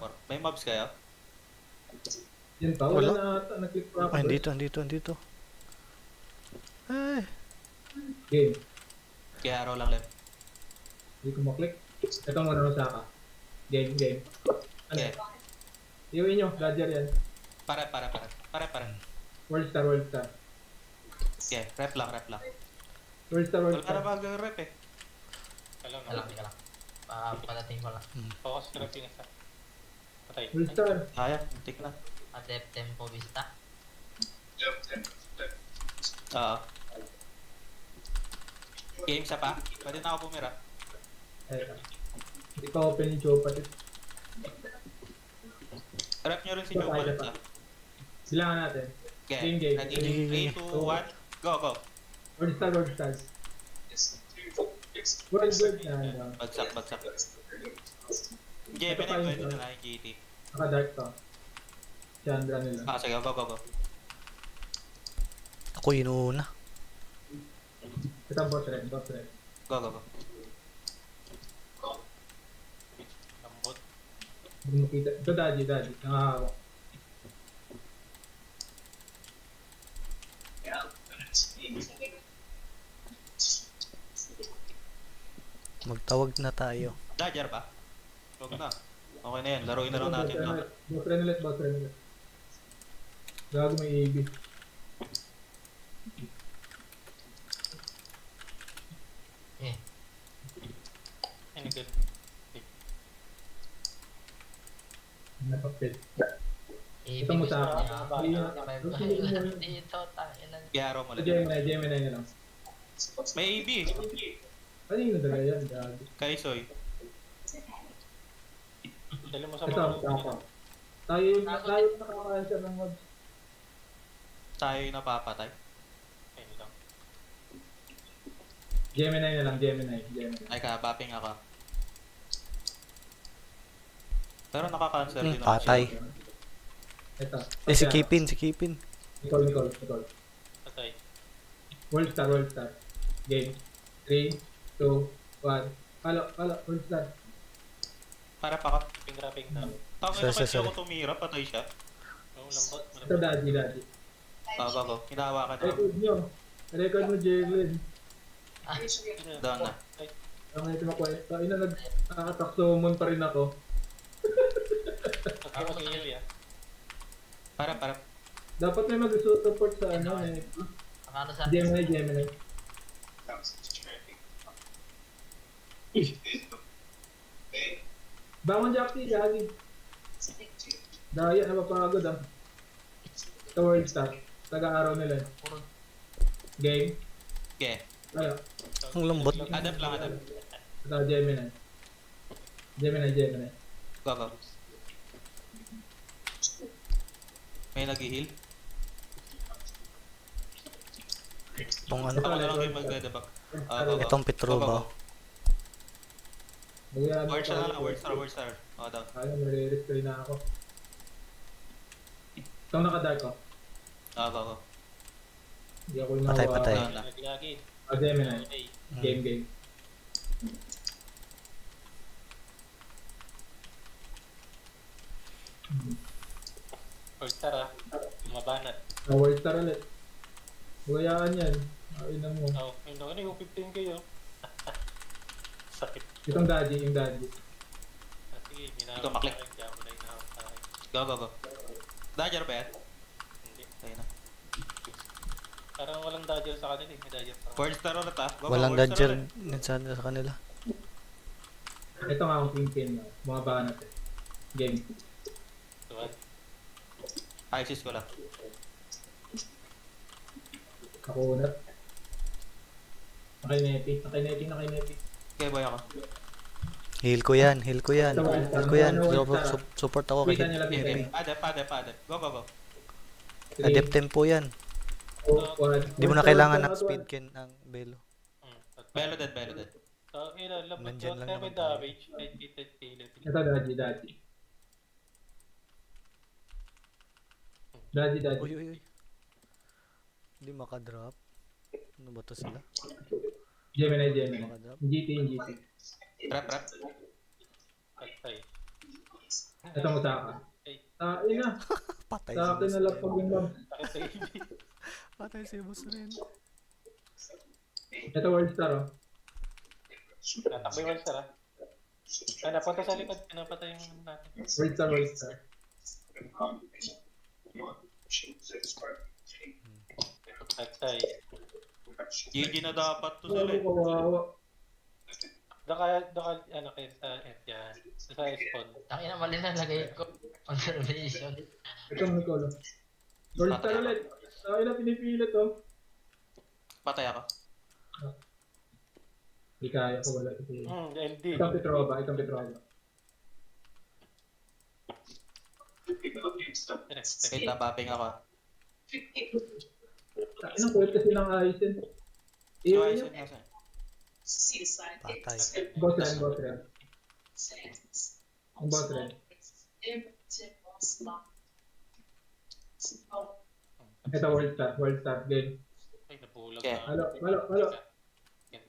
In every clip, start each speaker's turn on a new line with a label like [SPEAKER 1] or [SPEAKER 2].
[SPEAKER 1] armor. May mobs kayo?
[SPEAKER 2] Yan pa, wala na ata. Nag-click pa ako.
[SPEAKER 3] Ay, dito. Ay,
[SPEAKER 2] Game.
[SPEAKER 1] Kaya araw lang left.
[SPEAKER 2] Hindi ko maklik. Ito muna ako saka. Game. Ano?
[SPEAKER 1] Okay.
[SPEAKER 2] Iuwi nyo, Dodger yan.
[SPEAKER 1] Para.
[SPEAKER 2] World star.
[SPEAKER 1] Okay, rep lang.
[SPEAKER 2] World
[SPEAKER 1] Wala
[SPEAKER 2] star.
[SPEAKER 1] na mag-rep eh.
[SPEAKER 4] Alam
[SPEAKER 5] Teka lang. Padating ko lang.
[SPEAKER 4] Focus ko lang yung isa. Patay.
[SPEAKER 2] World star.
[SPEAKER 1] Kaya, tik na.
[SPEAKER 5] Adept Tempo Vista.
[SPEAKER 1] Oo. Game sa pa? Pwede na ako bumira.
[SPEAKER 2] Hindi pa open yung Chopat.
[SPEAKER 1] Rep nyo rin si Joe Palit na.
[SPEAKER 2] Silangan natin.
[SPEAKER 1] Okay,
[SPEAKER 2] Game.
[SPEAKER 1] ready? 3, 2, 1, go.
[SPEAKER 2] World star. World good na.
[SPEAKER 1] Bagsak. Game na pwede na yung GT.
[SPEAKER 2] Naka-dark to. Chandra nila.
[SPEAKER 1] Sige, go.
[SPEAKER 3] ako yun una.
[SPEAKER 2] Ito ang bot red.
[SPEAKER 1] Go.
[SPEAKER 4] Lambot.
[SPEAKER 2] Hindi mo kita. Ito daddy. Nakahawak.
[SPEAKER 3] Magtawag na tayo.
[SPEAKER 1] Dodger ba? Huwag na. Okay na yan, laruin na lang natin to.
[SPEAKER 2] Boss red ulit. Gago may AB.
[SPEAKER 4] Any good.
[SPEAKER 2] Napapit.
[SPEAKER 5] Ito
[SPEAKER 2] mo sa akin.
[SPEAKER 5] Dito, tanginan.
[SPEAKER 1] Gyaro mo lang.
[SPEAKER 2] Gemini na lang.
[SPEAKER 1] May AB.
[SPEAKER 2] Ano yung nadala yan? Gago.
[SPEAKER 1] Kaisoy.
[SPEAKER 4] Dali mo sa
[SPEAKER 2] Ito,
[SPEAKER 4] mga.
[SPEAKER 2] ako. Tayo nakaka-answer ng mobs.
[SPEAKER 1] Tayo yung napapatay.
[SPEAKER 4] Ayun lang.
[SPEAKER 2] Gemini na lang, Gemini.
[SPEAKER 1] Ay ka, bapping ako. Pero nakaka-cancel din ako.
[SPEAKER 3] Patay.
[SPEAKER 2] Ito.
[SPEAKER 3] Si Kipin.
[SPEAKER 2] Nicole.
[SPEAKER 4] Patay.
[SPEAKER 2] World star. Game. 3, 2, 1. Palo, World star.
[SPEAKER 1] Para pa ka.
[SPEAKER 4] Ping na.
[SPEAKER 1] Tangin na
[SPEAKER 3] Sorry.
[SPEAKER 1] ako tumira, patay siya.
[SPEAKER 4] Yung lambot.
[SPEAKER 2] Ito daddy.
[SPEAKER 1] Go. Hinahawakan na.
[SPEAKER 2] Record mo, Jalen.
[SPEAKER 1] Down na.
[SPEAKER 2] Ang ito makwento. Ina nag-attack summon pa rin ako.
[SPEAKER 4] Ako mag-heal ya.
[SPEAKER 1] Para.
[SPEAKER 2] Dapat may mag-support sa ano eh.
[SPEAKER 5] Akala sa
[SPEAKER 2] Gemini. Bangon Jackie, gagi. Daya, napapagod ah. Ito World Star. Taga-araw nila.
[SPEAKER 5] puro
[SPEAKER 2] Game.
[SPEAKER 1] Okay.
[SPEAKER 2] Ayo.
[SPEAKER 3] Ang lambot.
[SPEAKER 1] Adapt lang.
[SPEAKER 2] Ito Gemini.
[SPEAKER 1] Go. May nag-heal.
[SPEAKER 3] Itong ano,
[SPEAKER 1] Ako na lang kayo mag-debug. Go.
[SPEAKER 3] itong Petrova.
[SPEAKER 1] Word siya na lang, word star. Daw.
[SPEAKER 2] Ayaw, nare-respray na ako. Itong naka-dark ko.
[SPEAKER 1] Go.
[SPEAKER 2] Hindi ako yung nawa.
[SPEAKER 3] Patay.
[SPEAKER 1] Down na.
[SPEAKER 4] Naglagi.
[SPEAKER 2] Gemini.
[SPEAKER 4] Okay.
[SPEAKER 2] Game.
[SPEAKER 4] Or tara. Mabanat.
[SPEAKER 2] World Star ulit. Guyaan yan. Ayun na mo.
[SPEAKER 4] Oh, ayun lang. Ano yung 15 kayo? Sakit.
[SPEAKER 2] Itong daddy, yung daddy.
[SPEAKER 4] Sige,
[SPEAKER 1] Ikaw, maklik.
[SPEAKER 4] Diyan na inahawak sa akin.
[SPEAKER 1] Go. Dodger ba yan?
[SPEAKER 4] Hindi.
[SPEAKER 1] Ayun na.
[SPEAKER 4] Parang walang dodger sa kanila eh. May dodger pa.
[SPEAKER 1] Word star ulit ah. Go,
[SPEAKER 3] Walang
[SPEAKER 1] word star
[SPEAKER 3] dodger
[SPEAKER 1] ulit.
[SPEAKER 3] sa kanila.
[SPEAKER 2] Ito nga ang kingpin. Mga banat eh. Game.
[SPEAKER 4] Tuwan.
[SPEAKER 1] Isis ko lang.
[SPEAKER 2] Ako una. Nakinepi.
[SPEAKER 1] Okay, boy ako.
[SPEAKER 3] Heal ko yan. Support ako kay
[SPEAKER 2] Kita niya lang
[SPEAKER 3] Heavy.
[SPEAKER 1] Adapt. Go.
[SPEAKER 3] Adept Tempo yan.
[SPEAKER 2] 2, 1.
[SPEAKER 3] Hindi mo na kailangan ng speed ken ang Belo.
[SPEAKER 1] Belo dead.
[SPEAKER 4] So, lambot
[SPEAKER 3] Nandyan
[SPEAKER 4] ko.
[SPEAKER 3] lang
[SPEAKER 4] Kaya may
[SPEAKER 3] naman tayo.
[SPEAKER 4] damage. Kahit heal.
[SPEAKER 2] Ito daddy. Daddy.
[SPEAKER 3] Uy. Hindi makadrop. Ano ba to sila?
[SPEAKER 2] Gemini.
[SPEAKER 3] Makadrop.
[SPEAKER 2] GT.
[SPEAKER 1] Rep.
[SPEAKER 4] Patay.
[SPEAKER 2] Ito mo saka.
[SPEAKER 4] Okay.
[SPEAKER 2] Ina.
[SPEAKER 3] Patay si
[SPEAKER 2] Sa akin
[SPEAKER 3] boss
[SPEAKER 2] na lang pag
[SPEAKER 3] rin.
[SPEAKER 2] yung ma'am.
[SPEAKER 4] Bakit sa AB?
[SPEAKER 3] Patay si boss rin.
[SPEAKER 2] Ito world star oh.
[SPEAKER 4] Natakbo yung Wallstar, ah. Ah, napunta sa likod. Pinapatay yung natin.
[SPEAKER 2] World star, world star.
[SPEAKER 4] Patay.
[SPEAKER 1] GG na dapat to
[SPEAKER 2] Wala
[SPEAKER 1] sila eh.
[SPEAKER 2] ko kawawa.
[SPEAKER 4] Doon ka, ano kayo sa F yan. Sa spawn.
[SPEAKER 5] Ang ina mali na lagay ko. Conservation.
[SPEAKER 2] Ito mo Nicolo. World star ulit. Ina pinipilit oh.
[SPEAKER 1] Patay ako.
[SPEAKER 2] Hindi kaya ko wala ito.
[SPEAKER 4] LD.
[SPEAKER 2] Itong Petrova, itong Petrova.
[SPEAKER 1] Wait, napapping ako.
[SPEAKER 2] Inang kulit kasi ng Aizen.
[SPEAKER 1] Yung
[SPEAKER 2] Iwan
[SPEAKER 1] Aizen
[SPEAKER 2] niya.
[SPEAKER 1] nasa.
[SPEAKER 3] Patay.
[SPEAKER 2] Boss rin, boss rin. Ang boss rin. Ito world star game.
[SPEAKER 4] Ay, napulag
[SPEAKER 1] Okay.
[SPEAKER 4] na.
[SPEAKER 2] Halo.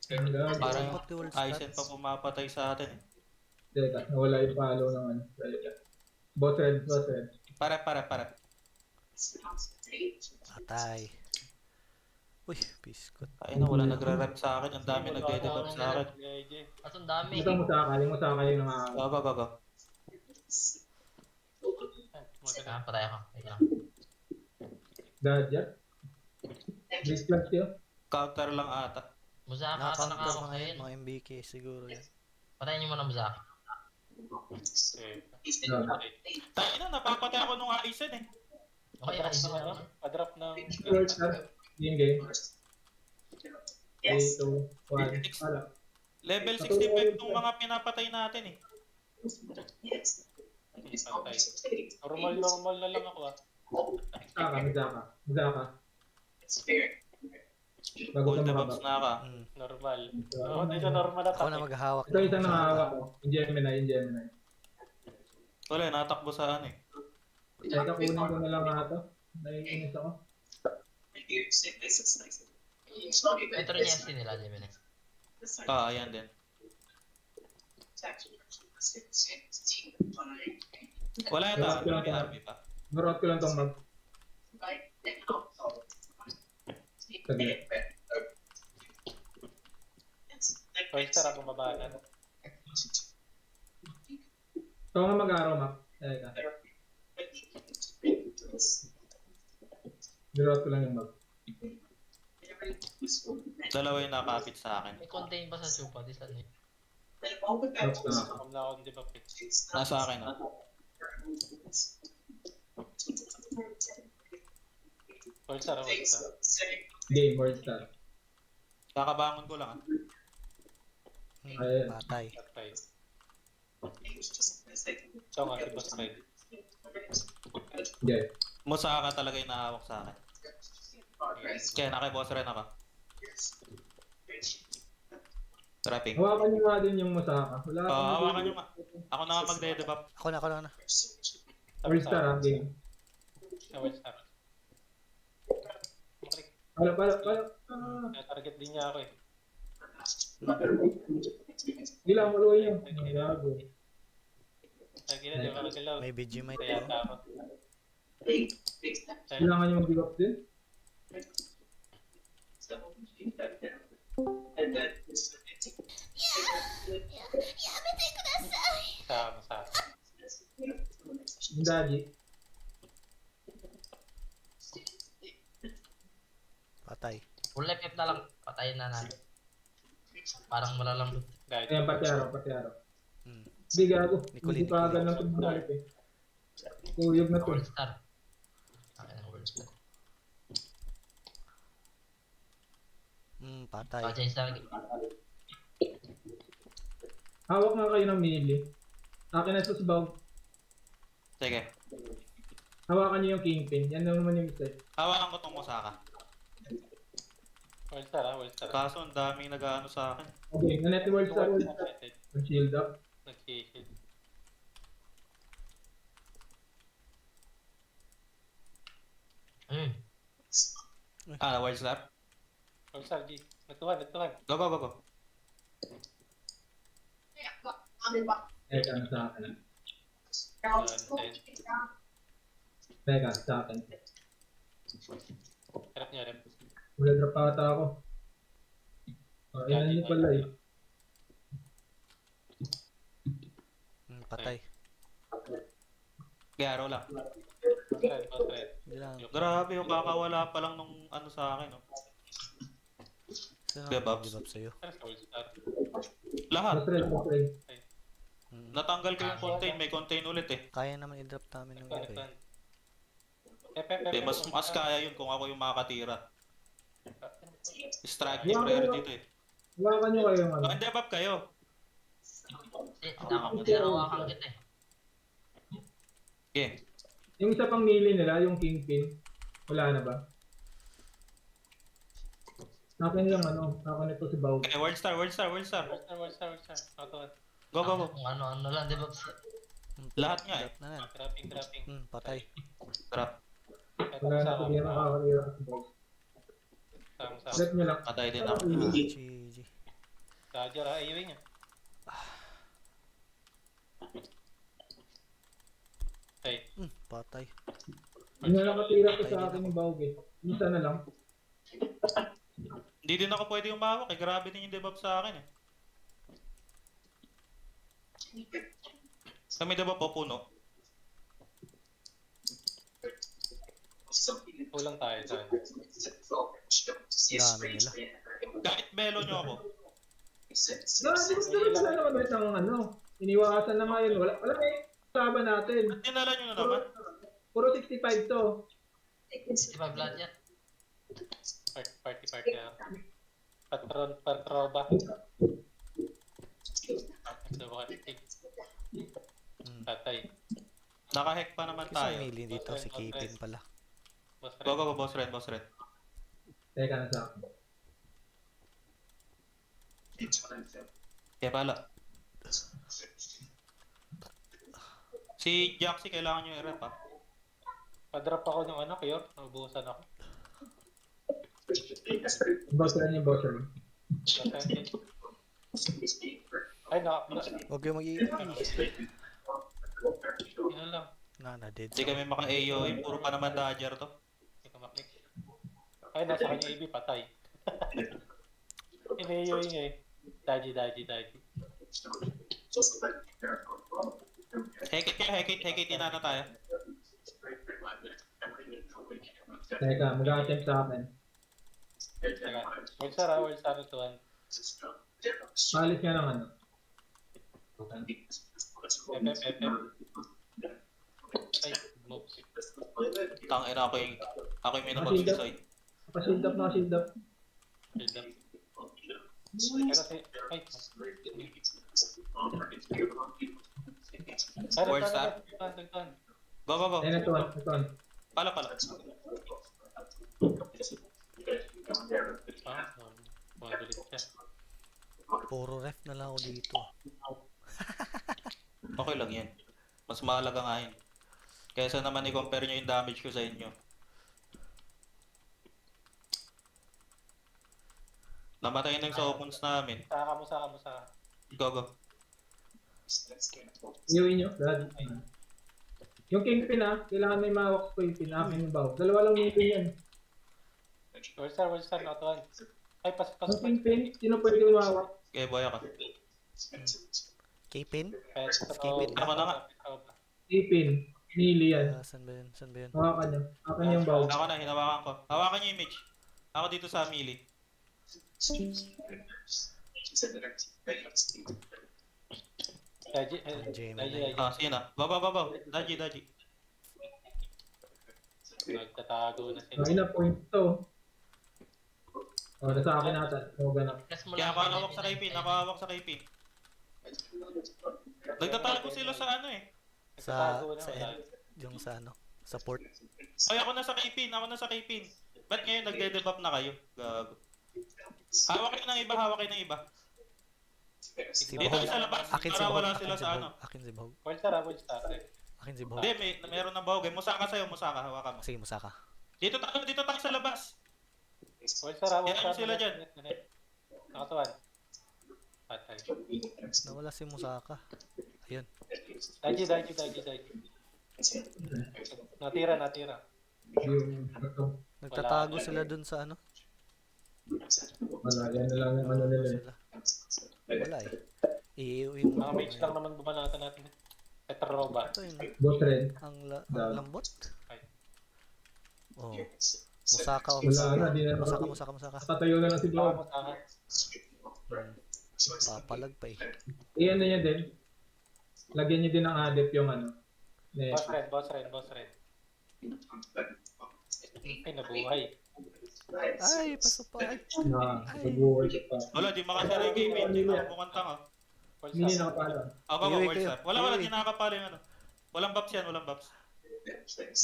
[SPEAKER 2] Ang gago.
[SPEAKER 1] Parang
[SPEAKER 3] Ba't yung world stats?
[SPEAKER 1] Aizen pa pumapatay sa atin eh.
[SPEAKER 2] Teka, nawala yung follow ng ano. Boss red, boss red.
[SPEAKER 1] Para.
[SPEAKER 3] Patay. Uy, biskot.
[SPEAKER 1] Ay na, wala nagre-rep sa akin. Ang dami nagde-debuff sa akin.
[SPEAKER 5] At ang dami.
[SPEAKER 2] Ito mo sa akin, yung nakakaya.
[SPEAKER 1] Go.
[SPEAKER 5] Ah, patay ako. Wait lang.
[SPEAKER 2] Gadget. Base plus yun.
[SPEAKER 1] Counter lang ata.
[SPEAKER 5] Musaka ata
[SPEAKER 3] Nakakounter
[SPEAKER 5] nakakok
[SPEAKER 3] mga yun,
[SPEAKER 5] yun.
[SPEAKER 3] mga MBK siguro yan.
[SPEAKER 5] Patayin niyo muna Musaka.
[SPEAKER 1] Tayo na, napapatay ako nung Aizen eh.
[SPEAKER 5] Okay, ayos na ako.
[SPEAKER 4] Pa-drop ng...
[SPEAKER 2] World star. Game. 3, 2, 1. Wala.
[SPEAKER 1] Level 65 nung mga pinapatay natin eh.
[SPEAKER 4] Patay. Normal na lang ako, ah.
[SPEAKER 2] Muzaka. Bago
[SPEAKER 1] Full
[SPEAKER 2] ka
[SPEAKER 1] debuffs
[SPEAKER 2] makabak.
[SPEAKER 1] na ka.
[SPEAKER 4] Normal. Oo, di siya normal na
[SPEAKER 3] Ako na
[SPEAKER 4] tayo.
[SPEAKER 3] maghahawak.
[SPEAKER 2] Ito isang nakahawak ko. Yung Gemini.
[SPEAKER 1] Wala, natakbo sa ano eh.
[SPEAKER 2] Teka, kunin ko na lang nga ito. Naiinis ako.
[SPEAKER 5] Ito rin yung ST nila, Gemini.
[SPEAKER 1] Ayan din. Wala yata, may army pa.
[SPEAKER 2] Marot ko lang itong mag. Saglit.
[SPEAKER 4] Wallstar ako mabanan.
[SPEAKER 2] Ito nga mag-araw, Mac. Teka. Marot ko lang yung mag.
[SPEAKER 1] Dalawa yung nakapit sa akin.
[SPEAKER 5] May contain ba sa chupa? Di saan yun?
[SPEAKER 2] Marot ko lang ako.
[SPEAKER 4] Huwag na akong di ba pick.
[SPEAKER 1] Nasa akin ah.
[SPEAKER 4] Wallstar.
[SPEAKER 2] Game, world star.
[SPEAKER 1] Kakabangon ko lang ah.
[SPEAKER 2] Ayun.
[SPEAKER 3] Patay.
[SPEAKER 4] Patay. Ito nga si Boss Red.
[SPEAKER 2] Okay.
[SPEAKER 1] Musaka talaga yung nahawak sa akin. Kaya nakiboss rin ako. Trapping.
[SPEAKER 2] Hawakan nyo nga din yung Musaka. Wala akong
[SPEAKER 1] Hawakan nyo nga. Ako na nga magde-debuff.
[SPEAKER 3] Ako na.
[SPEAKER 2] world star ha, game.
[SPEAKER 4] Wallstar. Maklik.
[SPEAKER 2] Pala.
[SPEAKER 4] Target din niya ako eh.
[SPEAKER 2] Ilang maluwi yun. Ang gago.
[SPEAKER 4] Lagi na, di ba magalaw?
[SPEAKER 3] May Vegemite
[SPEAKER 4] Kaya
[SPEAKER 3] po.
[SPEAKER 4] ako.
[SPEAKER 2] Kailangan nyo mag-give din.
[SPEAKER 4] Sa
[SPEAKER 2] Yung daddy.
[SPEAKER 3] Patay.
[SPEAKER 5] Full life F na lang. Patayin na natin. Parang malalambot.
[SPEAKER 4] guide.
[SPEAKER 2] Ayan, pati araw.
[SPEAKER 3] Hmm.
[SPEAKER 2] Hindi gago.
[SPEAKER 3] Nicolin.
[SPEAKER 2] Hindi pa agad ng tumbalik eh. Kuyog na to.
[SPEAKER 5] World Star. Akin ang World Star.
[SPEAKER 3] Patay.
[SPEAKER 5] Change na lagi.
[SPEAKER 2] Hawak nga kayo ng melee. Akin na sa sabaw.
[SPEAKER 1] Sige.
[SPEAKER 2] Hawakan nyo yung kingpin. Yan naman yung set.
[SPEAKER 1] Hawakan ko tong Musaka.
[SPEAKER 4] Wallstar, ah. Wallstar.
[SPEAKER 1] Kaso ang daming nag-ano sa akin.
[SPEAKER 2] Okay, na-net world star. Mag-shield up.
[SPEAKER 4] Nag-shield.
[SPEAKER 5] Ayun.
[SPEAKER 1] World Slap.
[SPEAKER 4] Wallstar, G. Nagtuhan.
[SPEAKER 1] Go.
[SPEAKER 2] Eh, ano sa akin.
[SPEAKER 4] 10.
[SPEAKER 2] Teka, sa akin.
[SPEAKER 4] Rep niya, rep.
[SPEAKER 2] Mag-drop ata ako. Oh, ilan niyo pala eh.
[SPEAKER 3] Patay.
[SPEAKER 1] Garo lang.
[SPEAKER 4] Boss red.
[SPEAKER 3] Hindi lang.
[SPEAKER 1] Grabe yung kakawala pa lang nung ano sa akin. No?
[SPEAKER 3] Sino
[SPEAKER 1] Debuffs.
[SPEAKER 3] debuff sa'yo?
[SPEAKER 4] Ano sa gold star?
[SPEAKER 1] Lahat.
[SPEAKER 2] Mas red.
[SPEAKER 1] Natanggal ko yung contain. May contain ulit eh.
[SPEAKER 3] Kaya naman i-drop namin ng iba eh.
[SPEAKER 1] Eh, mas kaya yun kung ako yung makakatira. Strike team player dito eh.
[SPEAKER 2] Hawakan nyo kayo yung ano.
[SPEAKER 1] Ang debuff kayo.
[SPEAKER 5] Tinawakan kita eh.
[SPEAKER 1] Okay.
[SPEAKER 2] Yung isa pang melee nila, yung kingpin. Wala na ba? Akin lang ano, akin ito si Bao.
[SPEAKER 1] Okay, world star.
[SPEAKER 4] Word star. Auto.
[SPEAKER 1] Go, go, go.
[SPEAKER 5] Kung ano lang, di ba?
[SPEAKER 1] Lahat nga eh.
[SPEAKER 3] Drop na yan.
[SPEAKER 4] Dropping.
[SPEAKER 3] Patay.
[SPEAKER 1] Drop.
[SPEAKER 4] Ito
[SPEAKER 2] Wala na
[SPEAKER 4] sa
[SPEAKER 2] ito, hindi na makakatira si Bao.
[SPEAKER 4] Sama.
[SPEAKER 2] Set nyo lang.
[SPEAKER 1] Patay din ako.
[SPEAKER 3] GG.
[SPEAKER 4] Dodger ha, AOE niya. Okay.
[SPEAKER 3] Patay.
[SPEAKER 2] Hindi na nakatira ko sa akin yung Bao eh. Minsan na lang.
[SPEAKER 1] Hindi din ako pwede umawak eh. Grabe din yung debuff sa akin eh. Kami debuff o puno?
[SPEAKER 4] Kulang tayo dyan.
[SPEAKER 3] Dami nila.
[SPEAKER 1] Kahit belo nyo ako.
[SPEAKER 2] Gusto na naman ulit ng ano. Iniwasan na nga yun. Wala eh. Saban natin.
[SPEAKER 1] Ba't dinala nyo na naman?
[SPEAKER 2] Puro 65 to.
[SPEAKER 5] 65 lahat yan.
[SPEAKER 4] Party ha. Patroba. Tatay.
[SPEAKER 1] Nakahack pa naman
[SPEAKER 3] Isang
[SPEAKER 1] tayo.
[SPEAKER 3] melee dito, si Kipin pala.
[SPEAKER 4] Boss
[SPEAKER 1] Go,
[SPEAKER 4] red.
[SPEAKER 1] go, go, boss red.
[SPEAKER 2] Teka na sa akin.
[SPEAKER 1] Kaya pala. Si Jaxi, kailangan nyo i-rep ha.
[SPEAKER 4] Pa-drop ako ng ano, Kyor. Naubusan ako.
[SPEAKER 2] Boss rin yung boss rin.
[SPEAKER 4] Ay,
[SPEAKER 3] Huwag kayo mag-i-
[SPEAKER 4] yun lang.
[SPEAKER 3] na-dead.
[SPEAKER 1] Hindi kami maka-AOE. Puro pa naman dodger to.
[SPEAKER 4] Hindi ka maklik. Ay, nasa kanya AB, patay. Inayo niya eh. Daji.
[SPEAKER 1] Hekit, inana tayo.
[SPEAKER 2] Teka, mag-attempt sa akin.
[SPEAKER 4] Teka. World star ituan.
[SPEAKER 2] Palis nga ng ano.
[SPEAKER 4] FF. Ay, moves.
[SPEAKER 1] Tangina ako yung minabag si Soy.
[SPEAKER 2] Shield up.
[SPEAKER 4] Build up. Pero si... Ay.
[SPEAKER 1] World star.
[SPEAKER 4] Ituan.
[SPEAKER 1] Go.
[SPEAKER 2] Ayun, ito.
[SPEAKER 1] Pala.
[SPEAKER 4] Magulit siya.
[SPEAKER 3] Puro ref na lang ako dito.
[SPEAKER 1] Okay lang yan. Mas mahalaga nga yun. Kaysa naman i-compare nyo yung damage ko sa inyo. Namatay na yung sa opponents namin.
[SPEAKER 4] Saka.
[SPEAKER 1] Go.
[SPEAKER 2] Iuwi nyo, Brad. Yung kingpin kailangan may mawak ko yung pinakin yung Bao. Dalawa lang melee yan.
[SPEAKER 4] World star, ituan. Ay, pas.
[SPEAKER 2] Yung kingpin, sino pwede umawak?
[SPEAKER 1] Kaya boya ka.
[SPEAKER 3] Kipin?
[SPEAKER 4] Skipin.
[SPEAKER 1] Ako na nga.
[SPEAKER 2] Kingpin, melee yan.
[SPEAKER 3] Saan ba yun?
[SPEAKER 2] Hawakan nyo. Akin yung Bao.
[SPEAKER 1] Ako na, hinawakan ko. Hawakan nyo yung image. Ako dito sa melee.
[SPEAKER 4] Daji.
[SPEAKER 1] Sige na. Babaw. Daji.
[SPEAKER 4] Nagtatago na sila.
[SPEAKER 2] Ay na point to. O, nasa akin natin. O, ganap.
[SPEAKER 5] Press mo
[SPEAKER 1] Kaya
[SPEAKER 5] lang.
[SPEAKER 1] ako hawak sa KP. Nagtatago sila sa ano eh.
[SPEAKER 3] Sa
[SPEAKER 4] Nagtatago na.
[SPEAKER 3] end. Yung sa ano? Sa port.
[SPEAKER 1] Ay, ako na sa KP. Ba't ngayon nagde-debuff na kayo? Gago. Hawak kayo ng iba.
[SPEAKER 3] Si
[SPEAKER 1] Dito
[SPEAKER 3] Bahog.
[SPEAKER 1] sa labas.
[SPEAKER 3] Akin si
[SPEAKER 1] Para
[SPEAKER 3] Bahog.
[SPEAKER 1] wala sila sa ano.
[SPEAKER 3] Akin si Bahog.
[SPEAKER 4] World star.
[SPEAKER 3] Akin si Bahog.
[SPEAKER 1] Hindi, meron ng bahog. Musaka sa'yo. Hawakan mo.
[SPEAKER 3] Sige, Musaka.
[SPEAKER 1] Dito tayo sa labas.
[SPEAKER 4] World star.
[SPEAKER 1] Yan sila dyan.
[SPEAKER 4] Nakatuan. Patay.
[SPEAKER 3] Nawala si Musaka. Ayun.
[SPEAKER 4] Daiji. Natira.
[SPEAKER 2] Yung ito.
[SPEAKER 3] Nagtatago sila dun sa ano.
[SPEAKER 2] Wala, yan na lang yung ano
[SPEAKER 3] Oo,
[SPEAKER 2] nila.
[SPEAKER 3] sila. Wala eh. Iiuwi mo.
[SPEAKER 4] Mga mage lang naman bumanatan natin. Petroba.
[SPEAKER 3] Ito yun.
[SPEAKER 2] Boss red.
[SPEAKER 3] Ang lambot.
[SPEAKER 4] Ay.
[SPEAKER 3] Oh. Musaka o
[SPEAKER 2] Wala na, di na.
[SPEAKER 3] musaka.
[SPEAKER 2] Tatayo na lang si
[SPEAKER 4] Baka
[SPEAKER 2] Bob.
[SPEAKER 4] masaka.
[SPEAKER 3] Hmm. Papalag pa eh.
[SPEAKER 2] Iyan na niya din. Lagyan niyo din ng adep yung ano.
[SPEAKER 4] Boss red. Ay, nabuhay.
[SPEAKER 3] Ay, pasapay.
[SPEAKER 2] Na, nabuhay siya pa.
[SPEAKER 1] Wala, di makasara yung KP. Hindi na mukhang tanga.
[SPEAKER 2] Hindi nakapala.
[SPEAKER 1] Go,
[SPEAKER 3] Iuwi
[SPEAKER 1] World
[SPEAKER 3] kayo.
[SPEAKER 1] Star. Wala,
[SPEAKER 3] Iuwi.
[SPEAKER 1] di nakakapala yung ano. Walang buffs yan, walang buffs.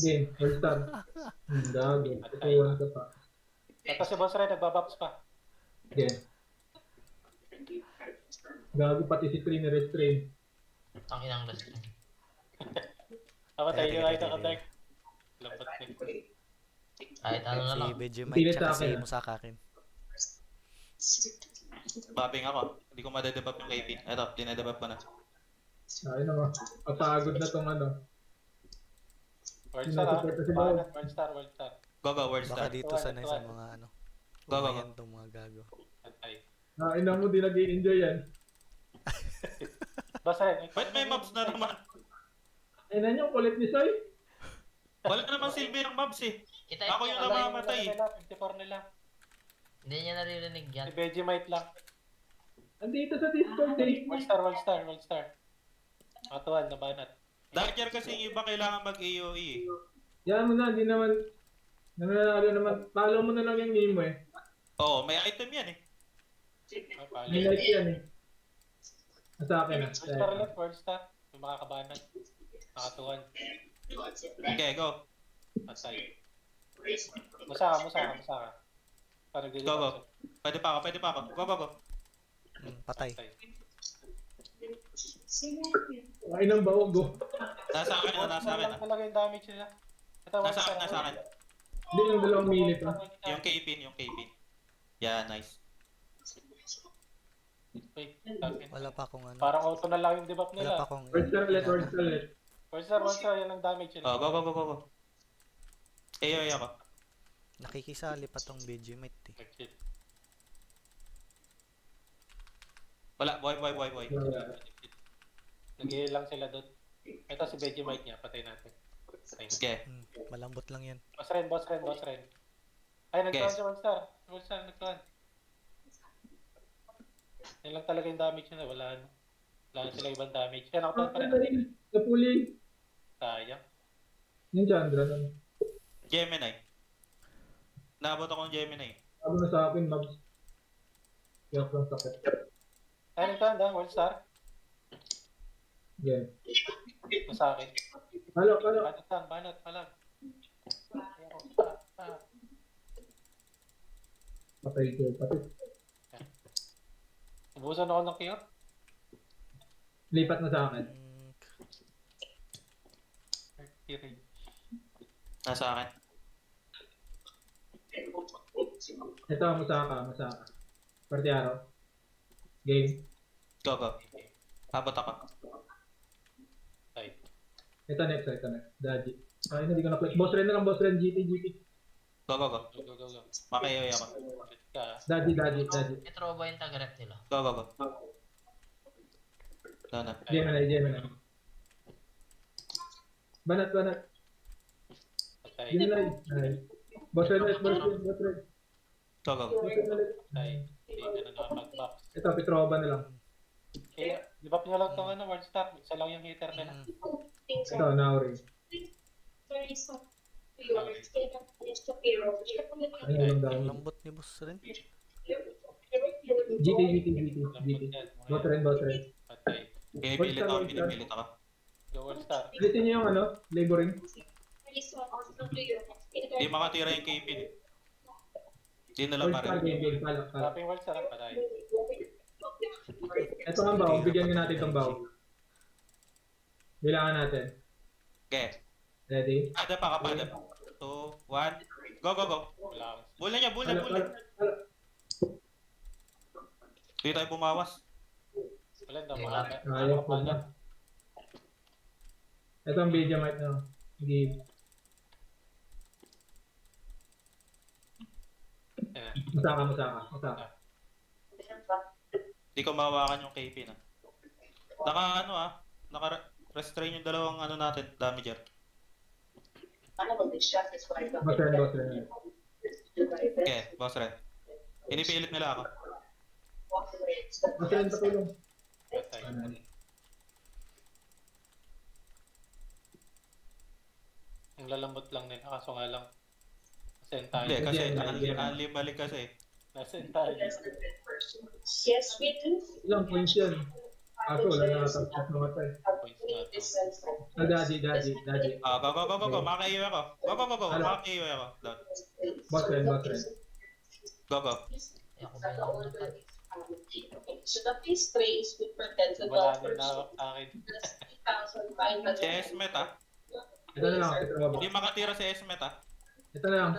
[SPEAKER 2] Game, all star. Gago. Tutuwan ka pa.
[SPEAKER 4] Tapos si Boss Red, nagbabaps pa.
[SPEAKER 2] Game. Gago pati si Trina restrain.
[SPEAKER 5] Ang inang last.
[SPEAKER 4] Ako tayo
[SPEAKER 3] Teka,
[SPEAKER 4] yung ay
[SPEAKER 3] teka,
[SPEAKER 4] nakadark. Lambat din.
[SPEAKER 5] Kahit ano na
[SPEAKER 3] Si
[SPEAKER 5] lang.
[SPEAKER 3] Vegemite
[SPEAKER 2] Pilit
[SPEAKER 3] tsaka
[SPEAKER 2] sa
[SPEAKER 3] si
[SPEAKER 2] akin.
[SPEAKER 3] Musaka akin.
[SPEAKER 1] Buffing ako. Hindi ko madedebup yung KP. Eto, dinedebup ko na.
[SPEAKER 2] Ay naman. Kapagod na tong ano.
[SPEAKER 4] World Star ha.
[SPEAKER 2] Sinusuporta si Bob.
[SPEAKER 4] Banat, World Star.
[SPEAKER 1] Go, World
[SPEAKER 3] Baka
[SPEAKER 1] Star.
[SPEAKER 3] dito sanay sa mga ano.
[SPEAKER 1] Go.
[SPEAKER 3] Umayan tong mga gago.
[SPEAKER 4] Antay.
[SPEAKER 2] Ina mo, di nag-i-enjoy yan.
[SPEAKER 4] Boss Red,
[SPEAKER 1] Ba't may mobs na naman?
[SPEAKER 2] Ina niyo, kulit ni Soy.
[SPEAKER 1] Wala naman silbi ng mobs eh.
[SPEAKER 5] Kita
[SPEAKER 1] Ako yung namamatay.
[SPEAKER 4] 54 nila.
[SPEAKER 5] Hindi niya naririnig yan.
[SPEAKER 4] Si Vegemite lang.
[SPEAKER 2] Andito sa Discord eh.
[SPEAKER 4] World Star. Matuan, nabanat.
[SPEAKER 1] Dagger kasi yung iba kailangan mag-AOE eh.
[SPEAKER 2] Yan mo na, di naman. Nananalo naman. Follow mo na lang yung name mo eh.
[SPEAKER 1] Oo, may item yan eh.
[SPEAKER 4] Ay, pala.
[SPEAKER 2] May like yan eh. Sa akin ah.
[SPEAKER 4] World Star. Yung makakabanat. Nakatuan.
[SPEAKER 1] Okay, go.
[SPEAKER 4] Patay. Musaka. Parang
[SPEAKER 1] Go. Pwede pa ako. Go.
[SPEAKER 3] Patay.
[SPEAKER 2] Ay nang baog oh.
[SPEAKER 1] Nasa akin na.
[SPEAKER 4] Lang talaga yung damage nila. Ito,
[SPEAKER 1] Nasa akin.
[SPEAKER 2] Hindi lang 2 minute oh.
[SPEAKER 1] Yung KP. Yeah, nice.
[SPEAKER 4] Uy, akin.
[SPEAKER 3] Wala pa akong ano.
[SPEAKER 4] Parang auto na lang yung debuff
[SPEAKER 3] Wala pa
[SPEAKER 4] nila.
[SPEAKER 3] akong
[SPEAKER 2] Word star ulit.
[SPEAKER 4] World Star, yan ang damage nila.
[SPEAKER 1] Go. AOE ako.
[SPEAKER 3] nakikisali pa tong Vegemite eh.
[SPEAKER 4] Nag-chill.
[SPEAKER 1] Wala, boy.
[SPEAKER 4] Nag-heal lang sila doon. Ito si Vegemite niya, patay natin. Patay na.
[SPEAKER 1] Okay.
[SPEAKER 3] Malambot lang yan.
[SPEAKER 4] Boss Ren. Ay, nagtuan
[SPEAKER 1] Yes.
[SPEAKER 4] si World Star, nagtuan. Yan lang talaga yung damage nila, wala na sila ibang damage. Yan, nakatuan pa rin.
[SPEAKER 2] Napuli.
[SPEAKER 4] Sayang.
[SPEAKER 2] Yung Chandra nun.
[SPEAKER 1] Gemini. Naabot ako ng Gemini.
[SPEAKER 2] Sabi na sa akin, Mabs. Yak lang sakit.
[SPEAKER 4] Ay, nagtuan daw, World Star.
[SPEAKER 2] Yeah.
[SPEAKER 4] Sa akin.
[SPEAKER 2] Halo.
[SPEAKER 4] Banat, palag.
[SPEAKER 2] Patay ko.
[SPEAKER 4] Ubusan ako ng kiyo.
[SPEAKER 2] Lipat na sa akin.
[SPEAKER 4] Kiring.
[SPEAKER 1] Nasa akin.
[SPEAKER 2] Ito, masaka. Partiaro. Game.
[SPEAKER 1] Go. Abot ako.
[SPEAKER 4] Ay.
[SPEAKER 2] Ito next. Daji. Ay, hindi ko na-flex. Boss Ren na lang, GT.
[SPEAKER 1] Go.
[SPEAKER 4] Go.
[SPEAKER 1] Maka-AOE ako.
[SPEAKER 4] Ka.
[SPEAKER 2] Daji.
[SPEAKER 5] Petro ba yung taga-rep nila?
[SPEAKER 1] Go. Dana.
[SPEAKER 2] Gemini. Banat.
[SPEAKER 4] Patay.
[SPEAKER 2] Gemini. Ay. Boss Ren.
[SPEAKER 1] Go.
[SPEAKER 4] Patay. Hindi ka na nakapag-box.
[SPEAKER 2] Ito, Petrova na lang.
[SPEAKER 4] Eh, di ba pinalog tong World Star? Isa lang yung hitter nila.
[SPEAKER 2] Ito, Nauri. Ayun lang daw.
[SPEAKER 3] Ang lambot ni boss rin.
[SPEAKER 2] GT.
[SPEAKER 4] Lambot yan.
[SPEAKER 2] Boss Ren.
[SPEAKER 4] Patay.
[SPEAKER 1] Pinipilit ako.
[SPEAKER 4] Go World Star.
[SPEAKER 2] Alisin niyo yung laboring.
[SPEAKER 1] Hindi makatira yung KP eh. Hindi na lang
[SPEAKER 2] All star
[SPEAKER 1] parang.
[SPEAKER 2] game. Palak.
[SPEAKER 4] Tapping World Star, patay.
[SPEAKER 2] Ito ang baw. Bigyan nyo natin itong baw. Bilangan natin.
[SPEAKER 1] Okay.
[SPEAKER 2] Ready?
[SPEAKER 1] Ada pa. 2, 1. Go.
[SPEAKER 4] Wala akong
[SPEAKER 1] Bulan niya.
[SPEAKER 2] Palak.
[SPEAKER 1] Hindi tayo bumawas.
[SPEAKER 4] wala na
[SPEAKER 5] Wala.
[SPEAKER 4] mga
[SPEAKER 2] Ayaw ko na. Ito ang Vegemite na. Give.
[SPEAKER 4] Ayan.
[SPEAKER 2] Masaka.
[SPEAKER 1] Hindi ko mahawakan yung KP na. Naka-restrain yung dalawang ano natin, damager.
[SPEAKER 2] Boss Ren.
[SPEAKER 1] Okay, boss Ren. Pinipilit nila ako.
[SPEAKER 2] Boss Ren, patulong.
[SPEAKER 4] Patay. Ang lalambot lang nila, kaso nga lang. Nasa tayo.
[SPEAKER 1] Hindi, kasi
[SPEAKER 2] Hindi.
[SPEAKER 1] balik kasi.
[SPEAKER 4] Nasa tayo.
[SPEAKER 6] Yes, we do.
[SPEAKER 2] Ilang points yun? Kaso wala na tapos namatay.
[SPEAKER 4] Points na to.
[SPEAKER 2] Daddy.
[SPEAKER 1] Go. Maka-AO ako. Go.
[SPEAKER 2] Ano?
[SPEAKER 1] Maka-AO ako. Down.
[SPEAKER 2] Boss Ren.
[SPEAKER 1] Go.
[SPEAKER 5] Ayoko ba yung nakat?
[SPEAKER 6] So the phase 3 is good for 10 to
[SPEAKER 4] Wala
[SPEAKER 6] 12%.
[SPEAKER 4] na sa akin.
[SPEAKER 6] That's 3,500.
[SPEAKER 1] Si Esmet ah.
[SPEAKER 2] Ito na lang, Petrova.
[SPEAKER 1] Hindi makatira si Esmet ah.
[SPEAKER 2] Ito na lang,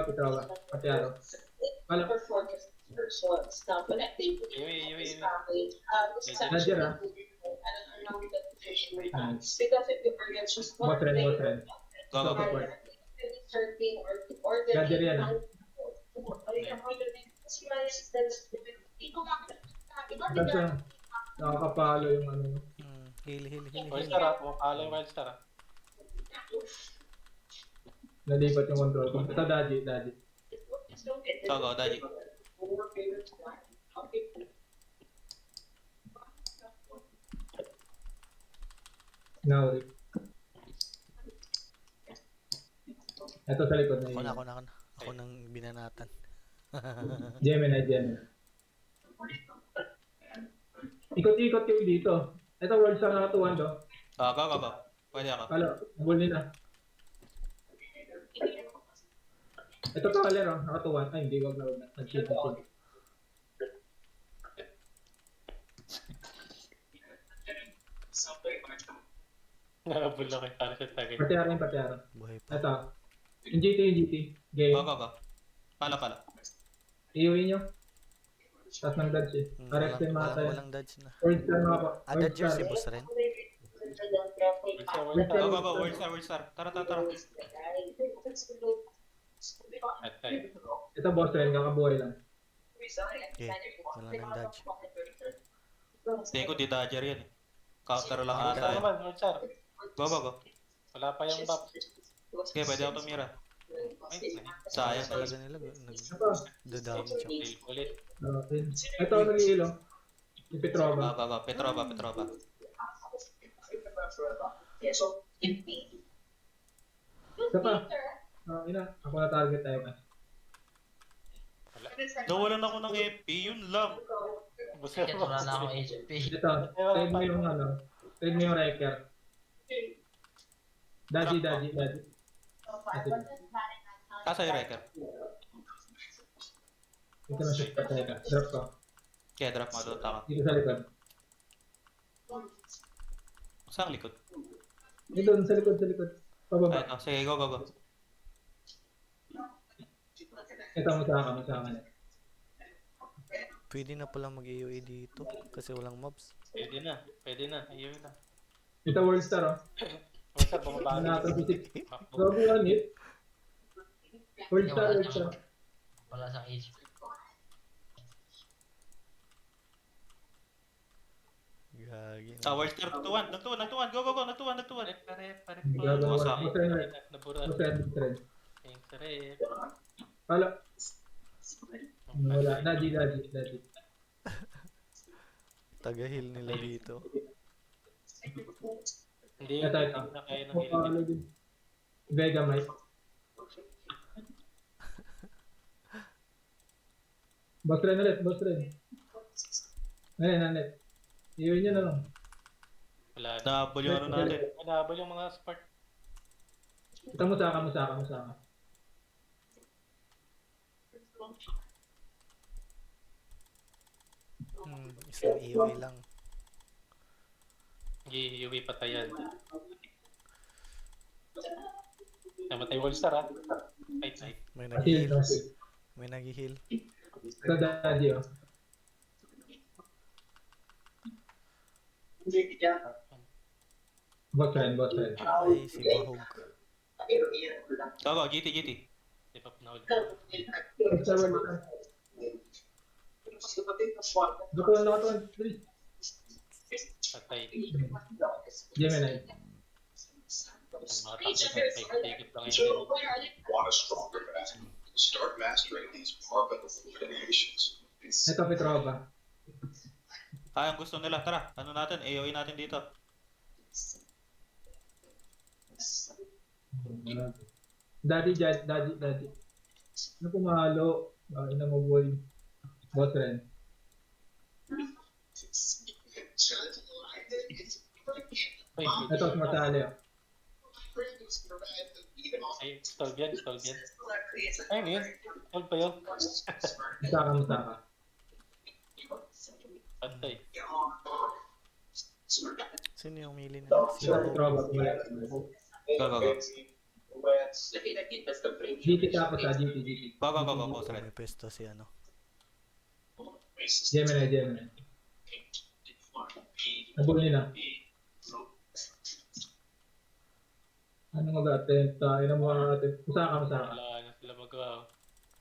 [SPEAKER 2] Petrova. Patiaro. Wala.
[SPEAKER 6] For 4 persons. Now, connecting to
[SPEAKER 4] Iwi.
[SPEAKER 6] this family, this is
[SPEAKER 2] Nadyan, ah.
[SPEAKER 6] because if you forget just one
[SPEAKER 2] Boss Ren.
[SPEAKER 1] Go.
[SPEAKER 2] Nadyan yan, ah. Kasi nakakapalo yung ano.
[SPEAKER 3] Heal.
[SPEAKER 4] Wildstar ah, pumapala yung Wildstar ah.
[SPEAKER 2] Nalipat yung control ko. Ito, Daddy.
[SPEAKER 1] Go, Daddy.
[SPEAKER 2] Now, ito sa likod na
[SPEAKER 3] Ako
[SPEAKER 2] yun.
[SPEAKER 3] na. Ako nang binanatan.
[SPEAKER 2] Gemini. Ikot-ikot yung dito. Ito, world star nakatuwan do.
[SPEAKER 1] Go. Pwede ako.
[SPEAKER 2] Kalo, nabul nila. Ito to, kalero. Nakatuwan. Ay, hindi ko na. Nag-shoot.
[SPEAKER 4] Nakabul lang kayo para sa tagay.
[SPEAKER 2] Patiaro.
[SPEAKER 3] Buhay pa.
[SPEAKER 2] Ito. Yung GT. Game.
[SPEAKER 1] Go. Pala.
[SPEAKER 2] Iuwi nyo. Tapos ng dodge eh. Correct din mga tayo.
[SPEAKER 3] Walang dodge na.
[SPEAKER 2] World star mga pa.
[SPEAKER 3] Dodger si Boss Ren.
[SPEAKER 1] Go. World star. Tara.
[SPEAKER 4] Patay.
[SPEAKER 2] Ito boss rin, kakabuhay lang.
[SPEAKER 3] Okay, wala nang dodge.
[SPEAKER 1] Tingin ko di dodger yan eh. Counter lang
[SPEAKER 4] Wildstar
[SPEAKER 1] ata yan.
[SPEAKER 4] naman, Wildstar.
[SPEAKER 1] Go.
[SPEAKER 4] Wala pa yung buff.
[SPEAKER 1] Okay, pwede ako tumira. Ay, sayang
[SPEAKER 3] Talaga
[SPEAKER 1] talaga.
[SPEAKER 3] nila,
[SPEAKER 2] Ito.
[SPEAKER 3] nagdadamage ako.
[SPEAKER 4] Heal ulit.
[SPEAKER 2] Ito, nag-iilo. Yung Petrova.
[SPEAKER 1] Go. Petrova.
[SPEAKER 2] Isa pa. Ako na target tayo ka.
[SPEAKER 1] Nawalan ako ng FP, yun lang.
[SPEAKER 4] Buset
[SPEAKER 5] Shit,
[SPEAKER 4] mo.
[SPEAKER 5] wala na akong HP.
[SPEAKER 2] Ito, trade mo yung ano. Trade mo yung wrecker. Daddy.
[SPEAKER 1] Kasa yung record.
[SPEAKER 2] Ito na siya tayo ka. Drop ko.
[SPEAKER 1] Kaya drop mo doon ako.
[SPEAKER 2] Dito sa likod.
[SPEAKER 1] Saan likod?
[SPEAKER 2] Dito, sa likod. Pababa.
[SPEAKER 1] Ito, sige, go.
[SPEAKER 2] Ito, masaka.
[SPEAKER 3] Pwede na palang mag-AOE dito kasi walang mobs.
[SPEAKER 4] Pwede na. Ayun na.
[SPEAKER 2] Ito, world star oh.
[SPEAKER 4] Wildstar, bumaba
[SPEAKER 2] Ano
[SPEAKER 4] na.
[SPEAKER 2] natin si
[SPEAKER 4] Macbook.
[SPEAKER 2] Grabe yan eh. World star.
[SPEAKER 5] Wala siyang HP.
[SPEAKER 3] Gagi.
[SPEAKER 1] Tower star, nagtuwan. Go. Nagtuwan.
[SPEAKER 4] Pare.
[SPEAKER 2] Hindi gagawa.
[SPEAKER 1] Masama.
[SPEAKER 2] Basta yun.
[SPEAKER 4] Nabura.
[SPEAKER 2] Basta yun, trend.
[SPEAKER 4] Thanks, Rep.
[SPEAKER 2] Pala. Wala. Daddy.
[SPEAKER 3] Taga-heal nila dito.
[SPEAKER 4] Hindi
[SPEAKER 2] Ito.
[SPEAKER 4] na kaya ng heal.
[SPEAKER 2] Palo din. Vegemite. Boss Ren ulit. Ngayon. Iyon nyo na lang.
[SPEAKER 4] Wala na.
[SPEAKER 1] Nabol yung ano natin.
[SPEAKER 4] Manabal yung mga spark.
[SPEAKER 2] Ito musaka.
[SPEAKER 3] Isang AOE lang.
[SPEAKER 4] UV patayan. Namatay Wildstar ah. Ay.
[SPEAKER 3] May
[SPEAKER 2] Atil.
[SPEAKER 3] nag-heal.
[SPEAKER 2] Ito daddy oh. Boss Ren, boss Ren.
[SPEAKER 3] Ay, si Bahog.
[SPEAKER 1] Go, GT, GT.
[SPEAKER 4] Di pa na ulit.
[SPEAKER 2] Extra world star. Nakatuan, nakatuan. Please.
[SPEAKER 4] Patay.
[SPEAKER 2] Gemini.
[SPEAKER 4] Mga takot na paikot-ikot lang yun.
[SPEAKER 7] Want a stronger bat? Start mastering these Marvel affiliations.
[SPEAKER 2] Ito, Petrova.
[SPEAKER 1] Ang gusto nila. Tara, ano natin? AOE natin dito.
[SPEAKER 2] Daddy, daddy. Ano pumalo? Ina mo boy. Boss Ren.
[SPEAKER 4] Uy,
[SPEAKER 2] Ito, sumasali.
[SPEAKER 4] ay, stall yan, stall yan. Ay, ano yun? Stall pa yun.
[SPEAKER 2] Musaka.
[SPEAKER 4] Patay.
[SPEAKER 3] Sino yung mili na? Si
[SPEAKER 2] Ito,
[SPEAKER 3] Bahog.
[SPEAKER 2] Petrova.
[SPEAKER 1] Go, go, go.
[SPEAKER 2] GT tapos GT.
[SPEAKER 1] Go, go, go, go, boss
[SPEAKER 3] May
[SPEAKER 1] red.
[SPEAKER 3] pesto si ano.
[SPEAKER 2] Gemini. Nabul nila. Ano mag-attempt? Ina mo ang attempt. Musaka.
[SPEAKER 4] Wala na sila magawa.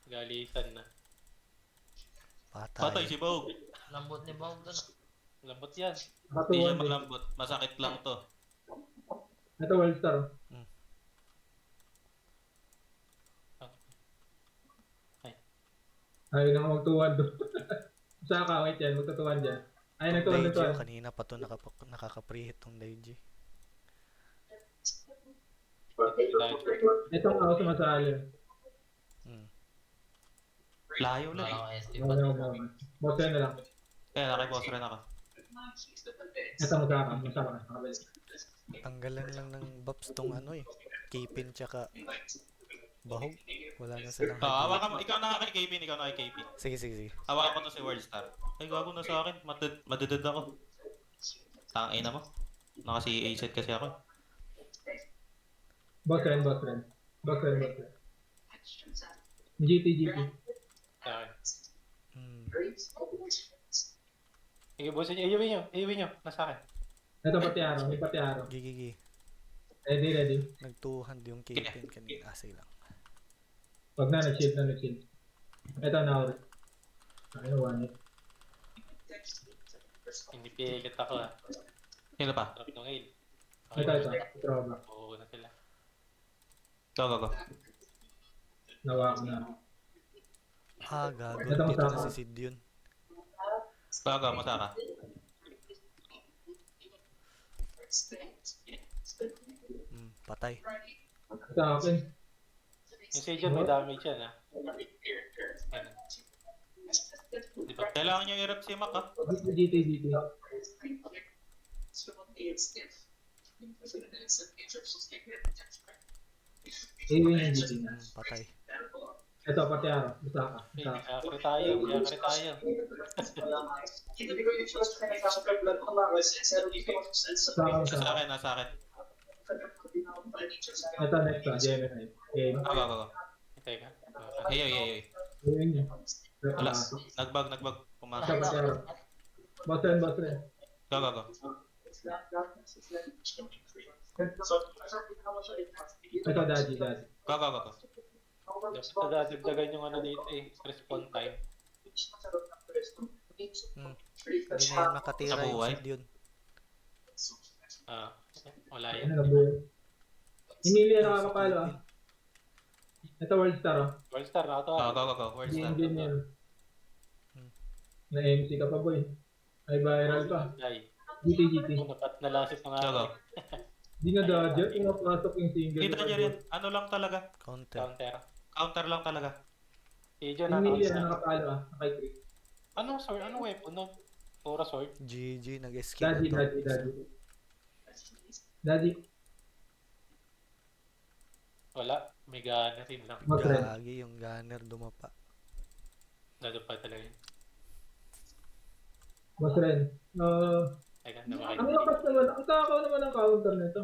[SPEAKER 4] Galisan na.
[SPEAKER 1] Patay
[SPEAKER 3] Patay.
[SPEAKER 1] si Bog.
[SPEAKER 5] Lambot ni Bob doon.
[SPEAKER 4] Lambot yan.
[SPEAKER 1] Hindi siya
[SPEAKER 2] Nakatuan din.
[SPEAKER 1] maglambot. Masakit lang to.
[SPEAKER 2] Ito, world star. Ay, nang magtuwan doon. Musaka, wait yan. Magtutuwan dyan. Ay, nagtuwan
[SPEAKER 3] Daiji,
[SPEAKER 2] nagtuwan.
[SPEAKER 3] kanina pa to nakaka-preheat tong Daiji.
[SPEAKER 2] Itong ako sumasali.
[SPEAKER 3] Hmm.
[SPEAKER 1] Layo lang eh.
[SPEAKER 5] Wala akong SD
[SPEAKER 2] Wala
[SPEAKER 5] pa.
[SPEAKER 2] na ako. Boss Ren na lang.
[SPEAKER 1] Kaya nakiboss rin ako.
[SPEAKER 2] Ito, musaka. Nakabalik.
[SPEAKER 3] Tanggalan lang ng buffs tong ano eh. Kipin tsaka Bahog. Wala na silang
[SPEAKER 1] Hawakan mo. Ikaw na kay KP, ikaw na kay KP.
[SPEAKER 3] Sige.
[SPEAKER 1] Hawakan mo to si Worldstar. Ay, gago na sa akin. Madeded ako. Tangina mo. Naka-CA set kasi ako.
[SPEAKER 2] Boss Ren. GT.
[SPEAKER 4] Yan.
[SPEAKER 3] Hmm.
[SPEAKER 4] Sige, boss, iiwi nyo. Nasa akin.
[SPEAKER 2] Ito, Patiaro. May Patiaro.
[SPEAKER 3] Gigi.
[SPEAKER 2] Ready.
[SPEAKER 3] Nag-200 yung Kipin kanina. Sige lang.
[SPEAKER 2] Wag na, nag-shield. Ito, Nauri. Ano, one hit.
[SPEAKER 4] Pinipilit ako ah.
[SPEAKER 1] Sino pa?
[SPEAKER 4] Trap ng aid.
[SPEAKER 2] Ito. Petrova.
[SPEAKER 4] Oo na sila.
[SPEAKER 1] Go.
[SPEAKER 2] Nawa ko na.
[SPEAKER 3] Gago.
[SPEAKER 2] Ito,
[SPEAKER 3] Dito na
[SPEAKER 2] masama.
[SPEAKER 3] si Sid yun.
[SPEAKER 1] Go, masaka.
[SPEAKER 3] Patay.
[SPEAKER 2] Sa akin.
[SPEAKER 4] Yung Sejan may damage yan ah. Yan. Di ba?
[SPEAKER 1] Kailangan nyo i-rep si Mac ha.
[SPEAKER 2] GT. Iwin yung GT na.
[SPEAKER 3] Patay.
[SPEAKER 2] Ito, Patiaro. Musaka.
[SPEAKER 4] Yakari tayo.
[SPEAKER 1] Nasa akin.
[SPEAKER 2] Ito, next Gemini. Game.
[SPEAKER 1] Go.
[SPEAKER 4] Teka.
[SPEAKER 1] Ay.
[SPEAKER 2] Iwin niya.
[SPEAKER 1] Wala. Nagbag.
[SPEAKER 2] Ito,
[SPEAKER 1] Pumasok.
[SPEAKER 2] Patiaro. Boss Ren.
[SPEAKER 1] Go.
[SPEAKER 2] Ito, Daddy.
[SPEAKER 1] Go.
[SPEAKER 4] Dapat dadagdagan yung ano dito eh. Respawn time.
[SPEAKER 3] Hindi na yun makatira
[SPEAKER 1] Sa
[SPEAKER 3] yung
[SPEAKER 1] buhay?
[SPEAKER 3] Sid yun.
[SPEAKER 4] Wala
[SPEAKER 2] Ano
[SPEAKER 4] yan.
[SPEAKER 2] na buo? Hindi na nakakapalo ah. Ito, World Star ah.
[SPEAKER 4] Worldstar na ito ah.
[SPEAKER 1] Go. Worldstar.
[SPEAKER 2] Game yan. Na MC ka pa boy. Ay viral pa.
[SPEAKER 4] Ay.
[SPEAKER 2] GT.
[SPEAKER 4] Napat nalasit na nga.
[SPEAKER 1] Go.
[SPEAKER 2] Di na dodger. Pinapasok yung single.
[SPEAKER 1] Kita niya rin. Ano lang talaga.
[SPEAKER 3] Counter.
[SPEAKER 1] Counter lang talaga.
[SPEAKER 4] Sejan
[SPEAKER 2] Hindi
[SPEAKER 4] na.
[SPEAKER 2] na nakapalo ah. Nakay
[SPEAKER 4] Anong sword? Anong weapon nun? Pura sword?
[SPEAKER 3] GG, nag-escape
[SPEAKER 2] Daddy.
[SPEAKER 3] ito.
[SPEAKER 2] Daddy.
[SPEAKER 4] Wala. May gana rin lang.
[SPEAKER 2] Boss Ren.
[SPEAKER 3] Gagi, yung gunner dumapa.
[SPEAKER 4] Nadapa talaga yun.
[SPEAKER 2] Boss Ren.
[SPEAKER 4] Teka,
[SPEAKER 2] Ang
[SPEAKER 4] namakita.
[SPEAKER 2] lakas naman. Ang takaw naman ang counter nito.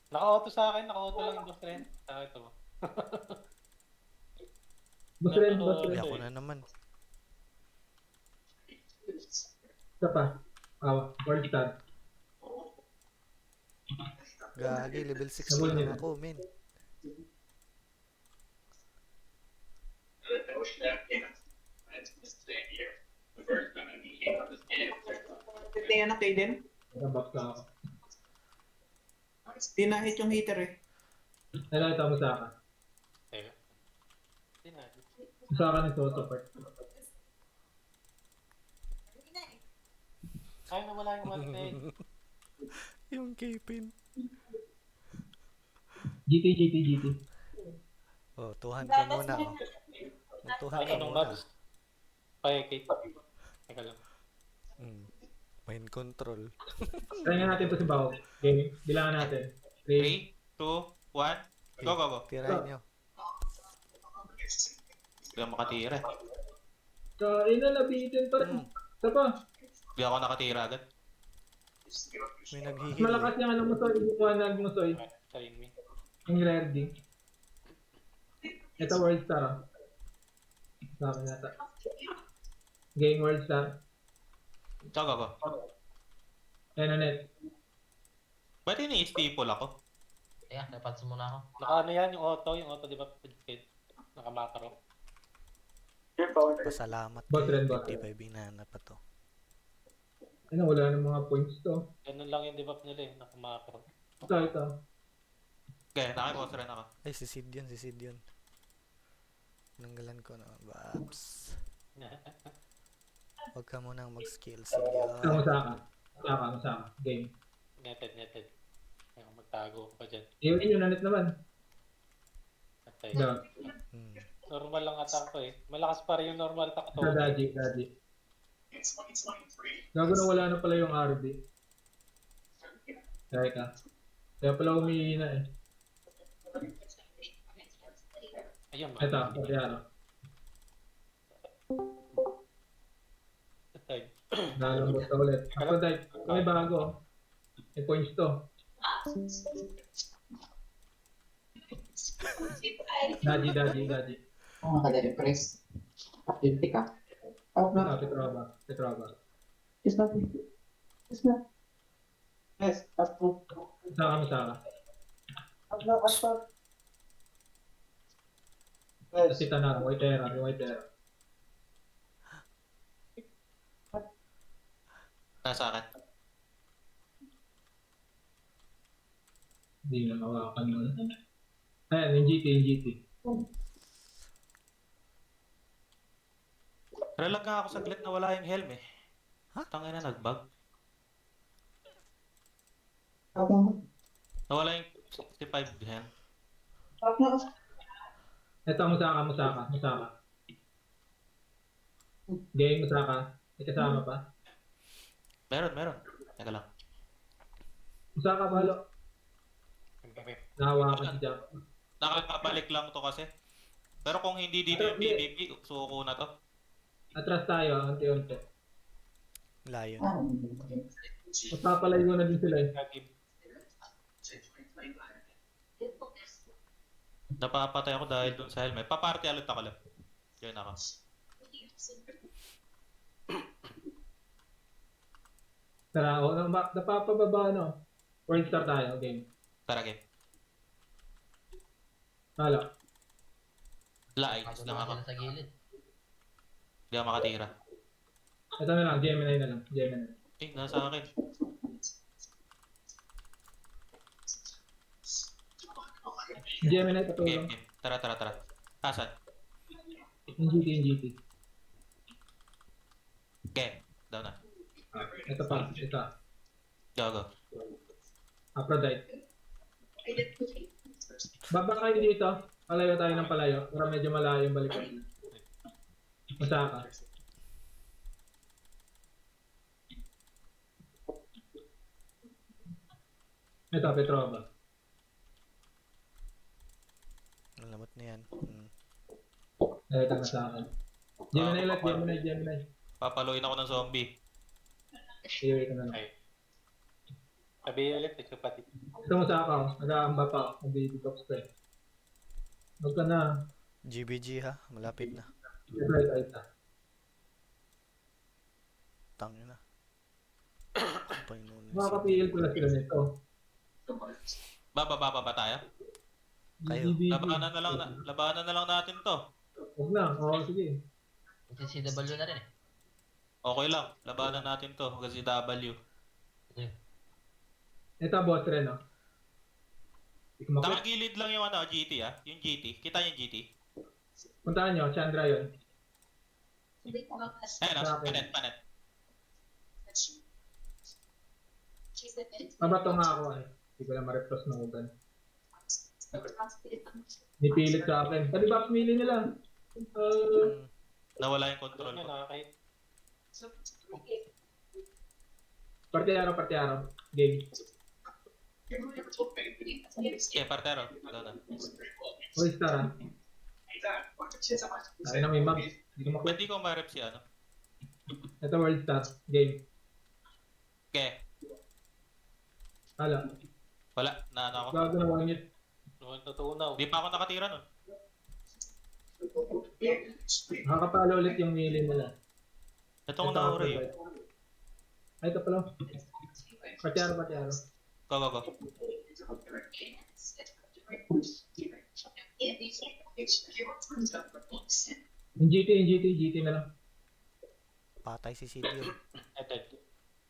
[SPEAKER 4] Naka-auto sa akin. Naka-auto lang yung boss rin. Ito mo.
[SPEAKER 2] Boss Ren.
[SPEAKER 3] Hindi ako na naman.
[SPEAKER 2] Isa pa. World Star.
[SPEAKER 3] Gagi, level 60
[SPEAKER 2] Nabul
[SPEAKER 3] lang
[SPEAKER 2] nila.
[SPEAKER 3] ako, men.
[SPEAKER 8] Tingnan na Kaden.
[SPEAKER 2] Nakabuff ka ako.
[SPEAKER 8] Di na-hit yung heater eh.
[SPEAKER 2] Nakita mo sa akin.
[SPEAKER 4] Teka. Hindi na.
[SPEAKER 2] Sa akin ito, support.
[SPEAKER 4] Ay, nawala yung one peg.
[SPEAKER 3] Yung Kipin.
[SPEAKER 2] GT.
[SPEAKER 3] Oh, 200 ka muna, oh. Mag-200
[SPEAKER 4] Ano
[SPEAKER 3] ka
[SPEAKER 4] nung
[SPEAKER 3] muna.
[SPEAKER 4] mags? Payakit. Teka lang.
[SPEAKER 3] Mind control.
[SPEAKER 2] Try nga natin ito si Bao. Game. Bilangan natin. 3.
[SPEAKER 1] 3, 2, 1. Go.
[SPEAKER 3] Tirahin nyo.
[SPEAKER 1] Hindi ako makatira.
[SPEAKER 2] Kain na, nabitin pa rin. Isa pa.
[SPEAKER 1] Hindi ako nakatira agad.
[SPEAKER 3] May
[SPEAKER 2] Mas
[SPEAKER 3] naghihil.
[SPEAKER 2] malakas yung ano mo, Soy. Yung wanag mo, Soy.
[SPEAKER 4] Sarin me.
[SPEAKER 2] Yung rare D. Ito, World Star. Ah. Sa akin nata. Game World Star.
[SPEAKER 1] Go.
[SPEAKER 2] Ayan na net.
[SPEAKER 1] Ba't ini-staple ako?
[SPEAKER 5] Teka, napansin muna ako.
[SPEAKER 4] Naka ano yan, yung auto di ba? Naka-macro.
[SPEAKER 3] Pasalamat.
[SPEAKER 2] Bot rin, bot.
[SPEAKER 3] 55 inana pa to.
[SPEAKER 2] Ano, wala ng mga points to.
[SPEAKER 4] Ganun lang yung debuff nila eh, naka-macro.
[SPEAKER 2] Ito.
[SPEAKER 1] Okay, nakipos rin ako.
[SPEAKER 3] Ay, si Sid yun. Nanggalan ko na. Babs. Huwag ka munang mag-skill, Sid
[SPEAKER 2] Ito
[SPEAKER 3] yun.
[SPEAKER 2] mo sa akin. Sa akin. Game.
[SPEAKER 4] Netted. Kaya magtago pa dyan.
[SPEAKER 2] Yun na net naman.
[SPEAKER 4] Atay.
[SPEAKER 2] No.
[SPEAKER 4] Normal lang attack ko eh. Malakas pa rin yung normal attack to.
[SPEAKER 2] Sa Daji. Gago na wala na pala yung RB. Kaya pala umihina eh.
[SPEAKER 4] Ayun.
[SPEAKER 2] Ito, Padiano.
[SPEAKER 4] Atay.
[SPEAKER 2] Nalambot ka ulit. Ako dahil, may bago. May points to. Daji.
[SPEAKER 8] Oo, nakade-depress. Activity ka. Oh, na.
[SPEAKER 2] Petrova.
[SPEAKER 8] Yes, na. Yes, ako.
[SPEAKER 2] Saka.
[SPEAKER 8] Ako.
[SPEAKER 2] Kasi tanang, white era.
[SPEAKER 1] Nasa akin.
[SPEAKER 2] Hindi na mawakan mo. Ayan, yung GT.
[SPEAKER 1] Relag nga ako saglit na wala yung helm eh.
[SPEAKER 3] Ha?
[SPEAKER 1] Tangin na nag-bug.
[SPEAKER 8] Ako.
[SPEAKER 1] Nawala yung 65 helm.
[SPEAKER 2] Ito, Musaka. Game, Musaka. May kasama pa.
[SPEAKER 1] Meron. Teka lang.
[SPEAKER 2] Musaka, balo. Nahawakan si Jack.
[SPEAKER 1] Nakakabalik lang to kasi. Pero kung hindi dito yung PvP, suko na to.
[SPEAKER 2] Atras tayo, unti-unti.
[SPEAKER 3] Lion.
[SPEAKER 2] Magpapalayo na din sila eh.
[SPEAKER 1] Napapatay ako dahil dun sa helmet. Paparty ulit ako lang. Yun ako.
[SPEAKER 2] Tara, napapababa no. World Star tayo, game.
[SPEAKER 1] Tara game.
[SPEAKER 2] Halo.
[SPEAKER 1] Lainis lang ako.
[SPEAKER 5] Sila sa gilid.
[SPEAKER 1] Hindi ako makatira.
[SPEAKER 2] Ito na lang, Gemini na lang.
[SPEAKER 1] Eh, nasa akin.
[SPEAKER 2] Gemini,
[SPEAKER 1] Game.
[SPEAKER 2] patulong.
[SPEAKER 1] Tara. Asan?
[SPEAKER 2] Yung GT.
[SPEAKER 1] Game. Down na.
[SPEAKER 2] Ito.
[SPEAKER 1] Go.
[SPEAKER 2] Aphrodite. Baba kayo dito. Palayo tayo ng palayo. Para medyo malayo yung balikan. Masaka. Ito, Petrova.
[SPEAKER 3] Ang lamot na yan.
[SPEAKER 2] Ito na sa akin. Gemini.
[SPEAKER 1] Papaluin ako ng zombie.
[SPEAKER 2] Iwi ko na lang.
[SPEAKER 4] Ay. Sabi ulit, kapatid.
[SPEAKER 2] Ito mo sa ako. Nag-aamba pa ako. Nag-detox pa eh. Huwag ka na.
[SPEAKER 3] GBG ha, malapit na.
[SPEAKER 2] Ito.
[SPEAKER 3] Tangin na. pa inuna yung
[SPEAKER 2] Makaka-PL pala sila nito.
[SPEAKER 1] Baba ba tayo?
[SPEAKER 3] Kayo.
[SPEAKER 2] GDB.
[SPEAKER 1] Labanan na lang natin to.
[SPEAKER 2] Huwag na. Oo, sige.
[SPEAKER 5] Kasi CW na rin eh.
[SPEAKER 1] Okay lang, labanan natin to kasi W.
[SPEAKER 2] Ito, boss rin, no? Hindi ko makita.
[SPEAKER 1] Nakagilid lang yung GT yung GT. Kita yung GT.
[SPEAKER 2] Puntahan nyo, Chandra yun.
[SPEAKER 1] Ayun panet.
[SPEAKER 2] Mabato nga ako, eh. Hindi ko lang ma-refresh ng ugan. Nipilit sa akin. Pwede ba pumili nila?
[SPEAKER 1] Nawala yung control
[SPEAKER 4] Yun,
[SPEAKER 1] ko.
[SPEAKER 4] nakakahit.
[SPEAKER 2] Parte-araw. Game.
[SPEAKER 1] Partero. Ito na.
[SPEAKER 2] All star, ah. Ay na may map. Hindi ko makita.
[SPEAKER 1] Pwede ko ma-rep si ano.
[SPEAKER 2] Ito, world star. Game.
[SPEAKER 1] Okay.
[SPEAKER 2] Hala.
[SPEAKER 1] Wala. Naano ako.
[SPEAKER 2] Gago na one hit.
[SPEAKER 4] Noon natutunaw.
[SPEAKER 1] Di pa ako nakatira nun.
[SPEAKER 2] Nakakapalo ulit yung melee nila.
[SPEAKER 1] Itong
[SPEAKER 2] Ito,
[SPEAKER 1] nauri yun.
[SPEAKER 2] Ay, ito pala. Parte-araw.
[SPEAKER 1] Go.
[SPEAKER 2] Yung GT na lang.
[SPEAKER 3] Patay si Sid yun.
[SPEAKER 4] Eted.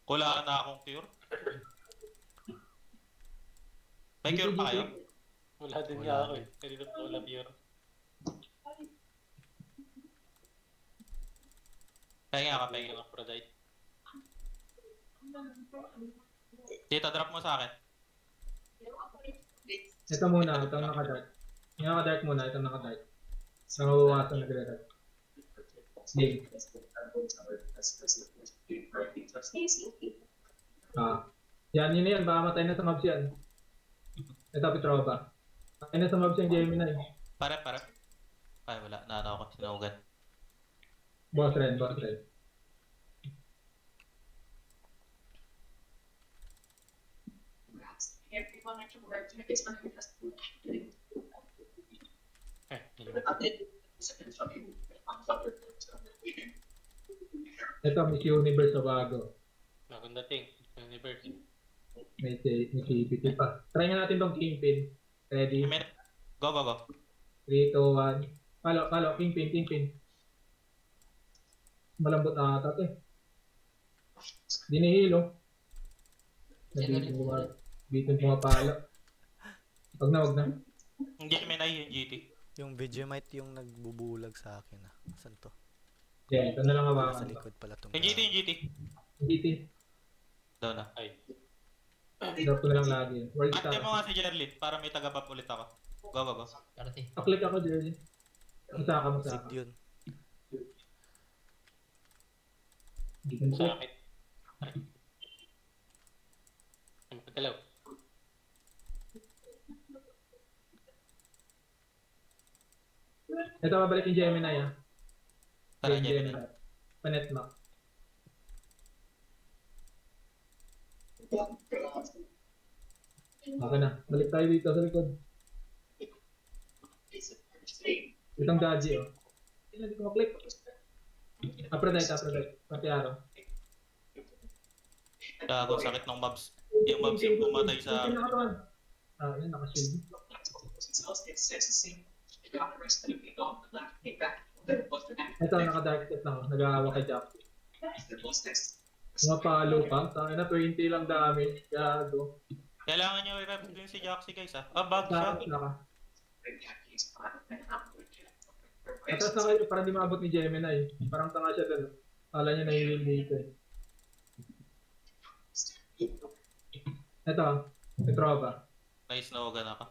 [SPEAKER 1] Wala na akong cure. May cure pa kayo?
[SPEAKER 4] Wala din
[SPEAKER 3] Wala
[SPEAKER 4] niya ako
[SPEAKER 3] din.
[SPEAKER 4] eh. Kanina pa wala pure.
[SPEAKER 1] Pahinga ka.
[SPEAKER 4] Yung Aphrodite.
[SPEAKER 1] Dito, drop mo sa akin.
[SPEAKER 2] Ito muna, itong naka-dark. Yung naka-dark muna, itong naka-dark. Nangawawasan nagre-dark. Game. Yan, yun na yan. Baka matay na sa mobs yan. Ito, Petrova. Matay na sa mobs yung Gemini.
[SPEAKER 1] Pare. Ay, wala. Naano ako. Sinugan.
[SPEAKER 2] Boss red. Ito, Miss Universe na bago.
[SPEAKER 4] Maganda ting. Universe.
[SPEAKER 2] May CPT pa. Try nga natin tong Kingpin. Ready?
[SPEAKER 1] Go.
[SPEAKER 2] 3, 2, 1. Palo. Kingpin. Malambot na ata ito eh. Dinihilo. Bitin pumapalo. Wag na.
[SPEAKER 1] Hindi may yung GT.
[SPEAKER 3] Yung Vegemite yung nagbubulag sa akin ah. Saan to?
[SPEAKER 2] Yeah, ito na lang
[SPEAKER 3] Sa
[SPEAKER 2] hawakan.
[SPEAKER 3] likod pala tong
[SPEAKER 1] Yung GT.
[SPEAKER 2] GT.
[SPEAKER 1] Daw na.
[SPEAKER 4] Ay.
[SPEAKER 2] Drop ko na lang lagi yun. World
[SPEAKER 1] Ante mo
[SPEAKER 2] Star.
[SPEAKER 1] nga si Jerlin para may tagapap ulit ako. Go.
[SPEAKER 5] Karate.
[SPEAKER 2] Paklik ako, Jerry. Masaka.
[SPEAKER 3] Sid yun.
[SPEAKER 2] Hindi ko na.
[SPEAKER 4] Sakit. Ay. Ang pagkalaw.
[SPEAKER 2] Ito, babalik yung Gemini ah.
[SPEAKER 1] Tara,
[SPEAKER 2] Yung
[SPEAKER 1] Gemini.
[SPEAKER 2] Panet map. Okay na. Balik tayo dito sa likod. Itong Gaji oh. Hindi ko maklik. Aphrodite. Pati-araw.
[SPEAKER 1] Gago, sakit ng mobs. Yung mobs yung pumatay sa...
[SPEAKER 2] Yun, nakashield. Ito, naka-dark set lang. Nag-aawa kay Jack. Mga palo pa. Sa na 20 lang damage. Gago.
[SPEAKER 1] Kailangan nyo i-rep din si Jaxi guys bug siya.
[SPEAKER 2] Tapos naka. Atas na kayo para di maabot ni Gemini. Parang tanga siya dun. Kala niya nahihil dito eh. Ito, Petrova.
[SPEAKER 1] Nice na huwag na ka.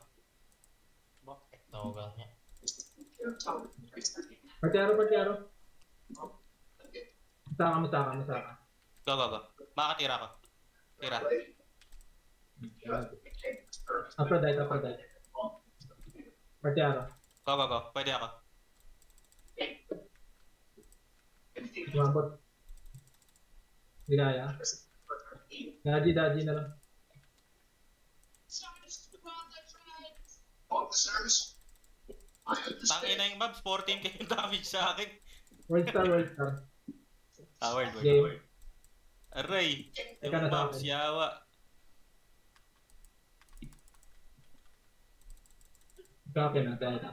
[SPEAKER 5] Tawagan niya.
[SPEAKER 2] Partiaro. Masaka.
[SPEAKER 1] Go. Makatira ko. Tira.
[SPEAKER 2] Aphrodite. Partiaro.
[SPEAKER 1] Go. Pwede ako.
[SPEAKER 2] Umabot. Ginaya. Daji na lang.
[SPEAKER 7] Officers, I
[SPEAKER 1] Tangin
[SPEAKER 7] understand.
[SPEAKER 1] na yung mobs, 14k yung damage sa akin.
[SPEAKER 2] World Star.
[SPEAKER 1] Word.
[SPEAKER 2] Game.
[SPEAKER 1] Aray.
[SPEAKER 2] Teka
[SPEAKER 1] Yung
[SPEAKER 2] na sa
[SPEAKER 1] Bobs,
[SPEAKER 2] akin.
[SPEAKER 1] yawa.
[SPEAKER 2] Sa akin na, dahil.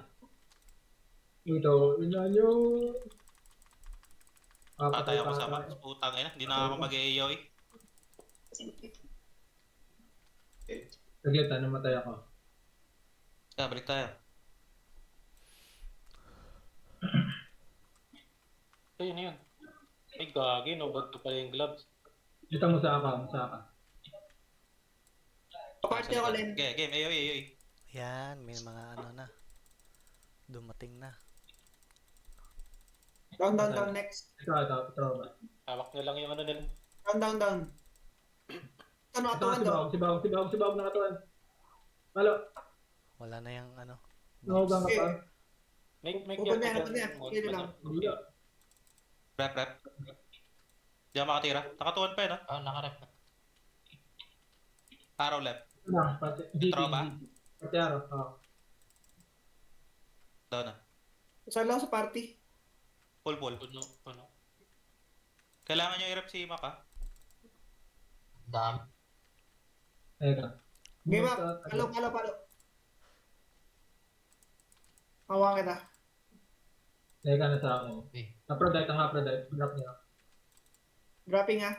[SPEAKER 2] Ito, ina nyo.
[SPEAKER 1] Patay ako sa Max. Putang ina. Hindi na ako mag-EAO eh.
[SPEAKER 2] Saglit, namatay ako.
[SPEAKER 1] Balik tayo.
[SPEAKER 4] Ayun yun. Ay, gagi, no? Ba't pala yung gloves?
[SPEAKER 2] Ito mo sa ka.
[SPEAKER 9] Party ako, Len.
[SPEAKER 1] Game, AOE.
[SPEAKER 3] Yan, may mga ano na. Dumating na.
[SPEAKER 9] Down, next.
[SPEAKER 2] Ito ba?
[SPEAKER 4] Hawak nyo lang yung ano nila.
[SPEAKER 9] Down. Ano,
[SPEAKER 2] Ito nga
[SPEAKER 9] atuan
[SPEAKER 2] si
[SPEAKER 9] daw.
[SPEAKER 2] Bawag nakatuan. Halo,
[SPEAKER 3] Wala na yung ano.
[SPEAKER 2] nahugang ka pa.
[SPEAKER 4] Make
[SPEAKER 9] Open na yan. Sige lang.
[SPEAKER 2] Hindi.
[SPEAKER 1] Rep. Di ako makatira. Nakatuwan pa yun,
[SPEAKER 5] Oh, nakarep.
[SPEAKER 1] Arrow left.
[SPEAKER 2] Ito na, pati. GT.
[SPEAKER 1] Tropa?
[SPEAKER 2] Pati araw.
[SPEAKER 1] Down na.
[SPEAKER 9] Saan lang sa party?
[SPEAKER 1] Pull.
[SPEAKER 4] Puno.
[SPEAKER 1] Kailangan nyo i-rep si Mac ha.
[SPEAKER 5] Dami.
[SPEAKER 2] Teka.
[SPEAKER 9] Game up. Palo. Hawa kita.
[SPEAKER 2] Teka na sa akin.
[SPEAKER 5] Eh.
[SPEAKER 2] Aphrodite. Drop niya.
[SPEAKER 9] Dropping ha.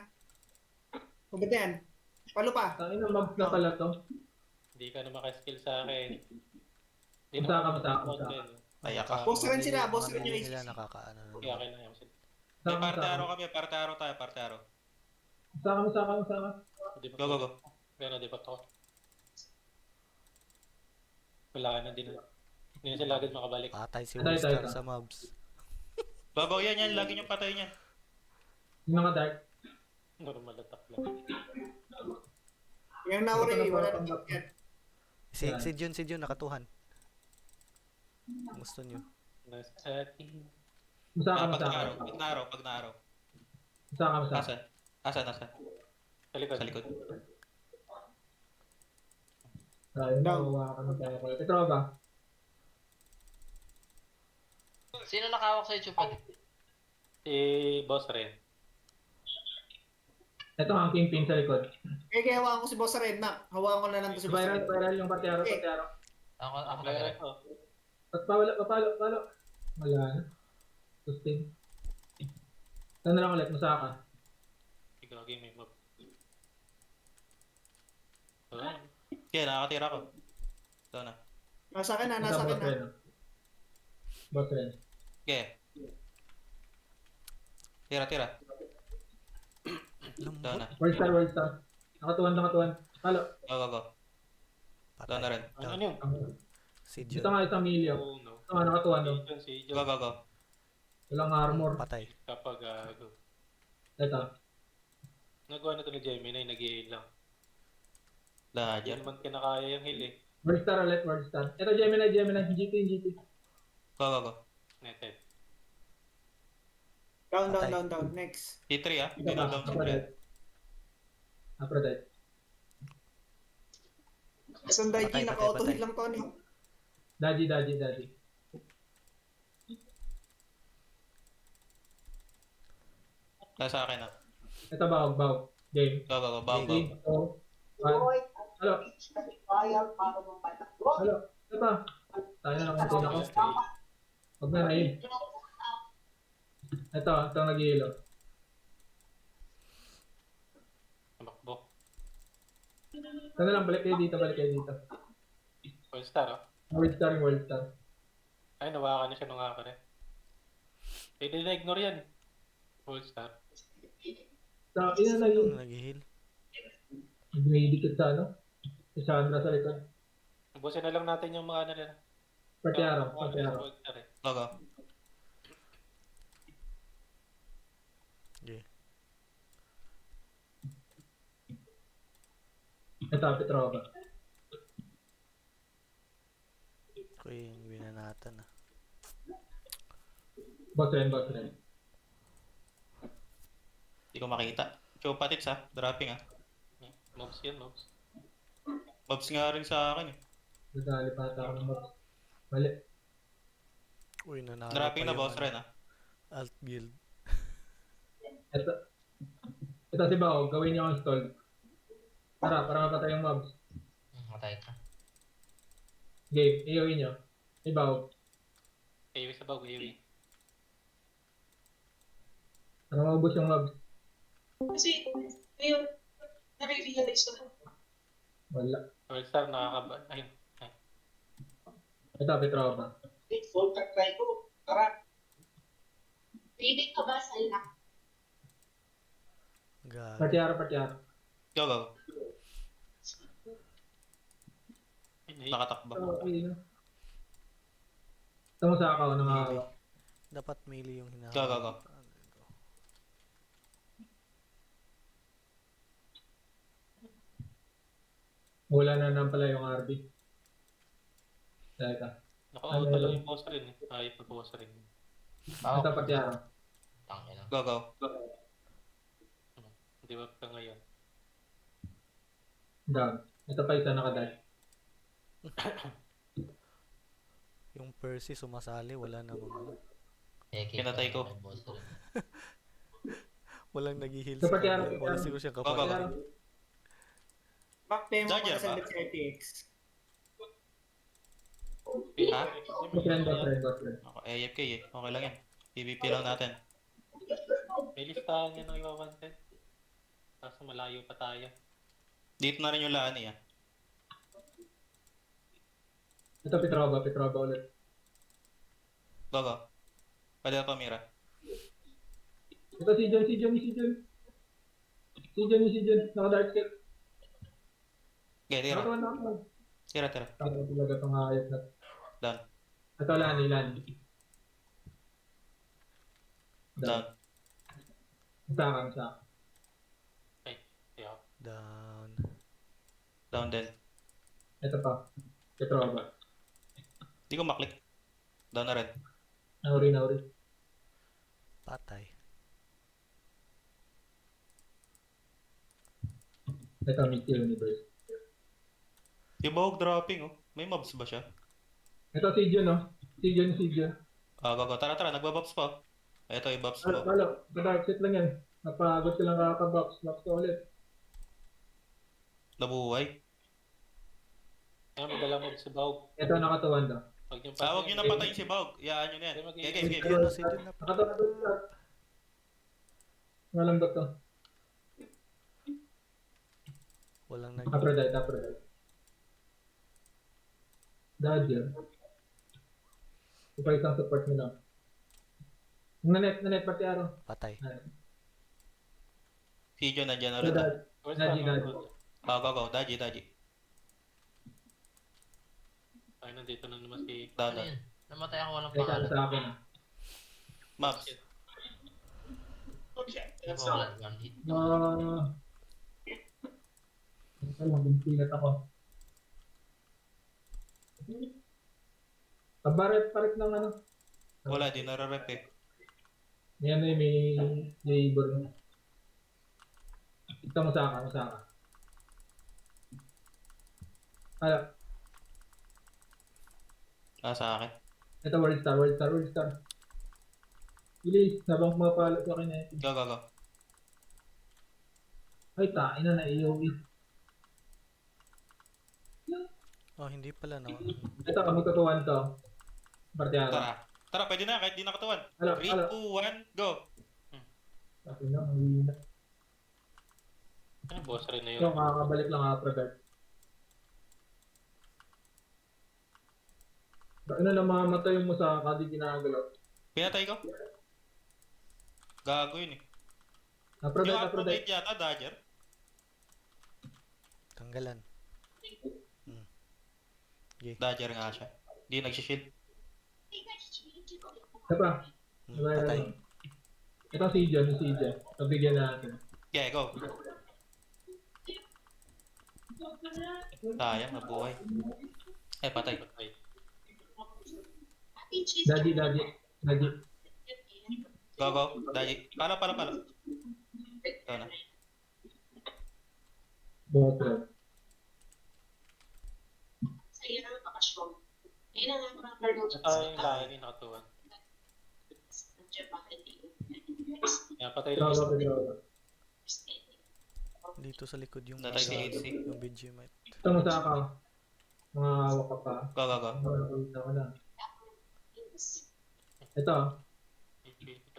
[SPEAKER 9] Huwag yan. Palo pa.
[SPEAKER 2] Ang ina mag na pala to.
[SPEAKER 4] Hindi ka na makaskill sa akin.
[SPEAKER 2] Masaka.
[SPEAKER 1] Ayak ka.
[SPEAKER 9] Boss rin sila, boss rin
[SPEAKER 3] Hindi
[SPEAKER 9] yung
[SPEAKER 3] sila nakakaano na.
[SPEAKER 4] Kaya akin na yung sila.
[SPEAKER 1] May parte arrow kami. Parte arrow tayo. Parte arrow.
[SPEAKER 2] Masaka.
[SPEAKER 1] Go.
[SPEAKER 4] Pero di ba to? Wala na din. Hindi na sila agad makabalik.
[SPEAKER 3] Patay si
[SPEAKER 2] Patay,
[SPEAKER 3] Wallstar
[SPEAKER 2] patay.
[SPEAKER 3] sa mobs.
[SPEAKER 1] Babaw yan. Lagi nyo patay niyan.
[SPEAKER 2] Yung mga dark.
[SPEAKER 4] Normal attack lang.
[SPEAKER 9] Yung nauri, wala na yan.
[SPEAKER 3] Si Jun nakatuhan. Gusto nyo.
[SPEAKER 4] Nasa atin.
[SPEAKER 2] Masaka.
[SPEAKER 1] Pag na-arrow.
[SPEAKER 2] Masaka.
[SPEAKER 1] Asan?
[SPEAKER 4] Sa likod.
[SPEAKER 1] Sa likod.
[SPEAKER 2] Ayun, nakuha ka na tayo. Ito ba?
[SPEAKER 5] Sino nakahawak sa YouTube?
[SPEAKER 4] Si boss rin.
[SPEAKER 2] Ito ang kingpin sa likod.
[SPEAKER 9] Kaya hawakan ko si Boss Red na. Hawakan ko na lang to si Boss Red.
[SPEAKER 2] Viral yung pati araw.
[SPEAKER 5] Ako
[SPEAKER 4] Meron
[SPEAKER 5] nakarep.
[SPEAKER 4] ko.
[SPEAKER 2] At papalo. Wala na. Sustain. Ito na lang ulit, masaka.
[SPEAKER 4] Ikaw, game may mob.
[SPEAKER 1] Kaya nakakatira ko. Ito na.
[SPEAKER 9] Nasa akin na.
[SPEAKER 2] Boss rin.
[SPEAKER 1] Okay. Tira. Ito na.
[SPEAKER 2] World star. Nakatuwan. Palo.
[SPEAKER 1] Go. Ito na rin.
[SPEAKER 4] Ano yun?
[SPEAKER 3] Si
[SPEAKER 2] Ito
[SPEAKER 3] Jun.
[SPEAKER 2] nga isang milyo.
[SPEAKER 4] Oh no.
[SPEAKER 2] Ito nga nakatuwan. No?
[SPEAKER 4] Si
[SPEAKER 1] Go.
[SPEAKER 4] John.
[SPEAKER 2] Walang armor.
[SPEAKER 3] Patay.
[SPEAKER 4] Kapag
[SPEAKER 2] Ito.
[SPEAKER 4] nagawa na ito ni Gemini, nag-i-heal lang. Hindi
[SPEAKER 1] Lahat
[SPEAKER 4] naman kinakaya yung heal eh.
[SPEAKER 2] World star. Ito Gemini. GT.
[SPEAKER 1] Go.
[SPEAKER 4] Neted.
[SPEAKER 9] Down. Next.
[SPEAKER 1] T3 ah.
[SPEAKER 2] Ito ba?
[SPEAKER 1] Down sa red.
[SPEAKER 2] Aphrodite.
[SPEAKER 9] Isang Daiji,
[SPEAKER 3] Patay.
[SPEAKER 9] naka-auto-hit lang to.
[SPEAKER 2] Daji.
[SPEAKER 1] Nasa akin ah.
[SPEAKER 2] Ito bawag. Game.
[SPEAKER 1] Go. Bang.
[SPEAKER 2] 3, 2, 1. Halo. Ito pa. Tayo na lang kung ako. Huwag na na-heal. Ito nag-heal.
[SPEAKER 4] Tumakbo.
[SPEAKER 2] Ito na lang, balik kayo dito.
[SPEAKER 4] Full star oh.
[SPEAKER 2] World star.
[SPEAKER 4] Ay, nawakan na siya nung ako rin. Pwede na ignore yan. Full star.
[SPEAKER 2] So, ina na yun.
[SPEAKER 3] Sino nag-heal?
[SPEAKER 2] May dikit sa ano? Si Sandra sa likod.
[SPEAKER 4] Ubusin na lang natin yung mga ano nila.
[SPEAKER 2] Pati araw.
[SPEAKER 4] Full star eh.
[SPEAKER 1] Go.
[SPEAKER 3] Okay.
[SPEAKER 2] Ito, Petrova.
[SPEAKER 3] Ko yung binanatan ah.
[SPEAKER 2] Boss rin.
[SPEAKER 1] Hindi ko makita. Chopatits ah. Dropping ah.
[SPEAKER 4] Mobs yan, mobs.
[SPEAKER 1] Bobs nga rin sa akin eh.
[SPEAKER 2] Nadali pa ata ako ng boss. Mali.
[SPEAKER 3] Uy, nanalo
[SPEAKER 1] Dropping
[SPEAKER 3] pa
[SPEAKER 1] na
[SPEAKER 3] yung
[SPEAKER 1] boss
[SPEAKER 3] ano,
[SPEAKER 1] rin ah.
[SPEAKER 3] alt build.
[SPEAKER 2] Ito. Ito si Bao, gawin niyo ang stall. Tara, para mapatay yung mobs.
[SPEAKER 5] Matay ka.
[SPEAKER 2] Game, iuwi niyo. Si Bao,
[SPEAKER 4] AOE sa bag, AOE.
[SPEAKER 2] para maubos yung mobs.
[SPEAKER 6] Kasi, ngayon, na-realize ko na.
[SPEAKER 2] Wala.
[SPEAKER 4] All-star, nakakaba. Ayun.
[SPEAKER 2] Ito, Petrova.
[SPEAKER 6] Full try ko. Tara. Reading ka ba sa lock?
[SPEAKER 3] Gag.
[SPEAKER 2] Patyara.
[SPEAKER 1] Go, go.
[SPEAKER 4] Hindi.
[SPEAKER 1] Nakatakbo.
[SPEAKER 2] Okay. Ito mo sa ako,
[SPEAKER 3] Melee. Dapat melee yung hinahanap.
[SPEAKER 1] Go, go, go.
[SPEAKER 2] Wala na naman pala yung RB. Teka.
[SPEAKER 4] Naka-auto lang yung boss rin eh. Ay, pag-boss rin.
[SPEAKER 2] Ito, Patyara.
[SPEAKER 5] Tangin na.
[SPEAKER 1] Go, go.
[SPEAKER 4] Hindi ba pa ngayon?
[SPEAKER 2] Down. Ito pa isa nakadash.
[SPEAKER 3] Yung Percy sumasali, wala namang ano.
[SPEAKER 1] Pinatay ko.
[SPEAKER 3] Walang nag-heal
[SPEAKER 2] Ito,
[SPEAKER 3] sa
[SPEAKER 2] Patyara.
[SPEAKER 3] kanya. Wala siguro siyang
[SPEAKER 1] Go, go, go.
[SPEAKER 3] kapalit.
[SPEAKER 9] Back-pay mo
[SPEAKER 1] Jagger
[SPEAKER 9] ka sa
[SPEAKER 1] ba?
[SPEAKER 9] RTX.
[SPEAKER 1] Ha?
[SPEAKER 2] Friend.
[SPEAKER 1] Okay, AFK eh. Okay lang yan. PvP lang natin.
[SPEAKER 4] May listahan yan ng iwawanted. Kaso malayo pa tayo.
[SPEAKER 1] Dito na rin yung Lani ah.
[SPEAKER 2] Ito, Petrova ulit.
[SPEAKER 1] Go, go. Pwede na to, Mira.
[SPEAKER 2] Ito, si John. Naka-dark stick.
[SPEAKER 1] Okay, tira.
[SPEAKER 2] Nakatawa.
[SPEAKER 1] Tira.
[SPEAKER 2] Tama talaga itong hayop na.
[SPEAKER 1] Done.
[SPEAKER 2] Ito, Lani.
[SPEAKER 1] Done.
[SPEAKER 2] Sa
[SPEAKER 4] Yeah.
[SPEAKER 3] Down.
[SPEAKER 1] Down din.
[SPEAKER 2] Ito pa. Petrova.
[SPEAKER 1] Hindi ko maklik. Down na rin.
[SPEAKER 2] Nauri.
[SPEAKER 3] Patay.
[SPEAKER 2] Ito, Mystery Universe.
[SPEAKER 1] Yung bahog dropping oh. May mobs ba siya?
[SPEAKER 2] Ito, si John, no? Si John.
[SPEAKER 1] Ah, go. Tara. Nagbabobs pa. Ito yung bobs ko.
[SPEAKER 2] Dark set lang yan. Napagod ka lang kakaka-box. Box ka ulit.
[SPEAKER 1] Nabuhay.
[SPEAKER 4] Kaya may dala mo sa bawg.
[SPEAKER 2] Ito, nakatuwan daw.
[SPEAKER 4] Pag yung
[SPEAKER 1] Huwag nyo na patayin si Bahog. Iyaan nyo na yan.
[SPEAKER 4] Hindi,
[SPEAKER 1] Okay.
[SPEAKER 3] Ayun na si Jun na pa.
[SPEAKER 2] Nakatuwan daw. Walang ba to?
[SPEAKER 3] Walang nag...
[SPEAKER 2] Aphrodite. Dodger. Ito isang support nila. Nanet, pati araw.
[SPEAKER 3] Patay.
[SPEAKER 1] Si John nandiyan na rin ah.
[SPEAKER 4] All-star,
[SPEAKER 2] Daji.
[SPEAKER 1] Go. Daji.
[SPEAKER 4] Ay, nandito na naman si...
[SPEAKER 1] Down.
[SPEAKER 5] Ano yun? Namatay ako walang
[SPEAKER 2] Ito
[SPEAKER 5] pangalan.
[SPEAKER 2] sa akin.
[SPEAKER 1] Mobs.
[SPEAKER 6] Okay.
[SPEAKER 5] Hindi
[SPEAKER 6] That's
[SPEAKER 5] ko
[SPEAKER 6] all.
[SPEAKER 5] wala one hit.
[SPEAKER 2] Magbibilat ako. Parit ng ano.
[SPEAKER 1] Wala, di nararep eh.
[SPEAKER 2] Yan na may labor. Ito mo sa akin.
[SPEAKER 1] Sa akin.
[SPEAKER 2] Ito world star. Bilis, habang mapalot ka kanya.
[SPEAKER 1] Go.
[SPEAKER 2] Ay, tain na AOE.
[SPEAKER 3] Oh, hindi pala na.
[SPEAKER 2] Ito, magtutuwan to. Partiara.
[SPEAKER 1] Tara, pwede na kahit di nakatuwan.
[SPEAKER 2] Halo.
[SPEAKER 1] 3, 2, 1, go.
[SPEAKER 2] Kasi na, ang hina.
[SPEAKER 4] Ano, boss rin na yun.
[SPEAKER 2] Ito, makakabalik lang Aphrodite. Ano na mamamatay mo sa kadi ginagalaw?
[SPEAKER 1] Pinatay ko. Gago yun eh. Yung
[SPEAKER 2] Aphrodite.
[SPEAKER 1] Aphrodite yata, Dodger.
[SPEAKER 3] Tanggalan.
[SPEAKER 1] Dodger nga siya. Di nagsishield.
[SPEAKER 2] Ito pa.
[SPEAKER 3] Patay.
[SPEAKER 2] Ito si John. Pabigyan natin.
[SPEAKER 1] Okay, go. Sayang, nabuhay. Patay.
[SPEAKER 4] Patay.
[SPEAKER 2] Daddy.
[SPEAKER 1] Go. Daji. Pala. Ikaw na.
[SPEAKER 2] Bottle.
[SPEAKER 6] Sa'yo na bakasyon. Ayun na nga mga Colonel
[SPEAKER 4] Ay, lahat yung nakatuwan.
[SPEAKER 6] Nandiyan ba hindi?
[SPEAKER 4] Kaya patay lang.
[SPEAKER 2] Ito.
[SPEAKER 3] Dito sa likod yung
[SPEAKER 1] Natay si
[SPEAKER 3] mga,
[SPEAKER 1] HC.
[SPEAKER 3] yung Vegemite.
[SPEAKER 2] Ito mo sa ako. Mga hawak ka pa.
[SPEAKER 1] Go, go, go.
[SPEAKER 2] Nakakita ko na. Ito.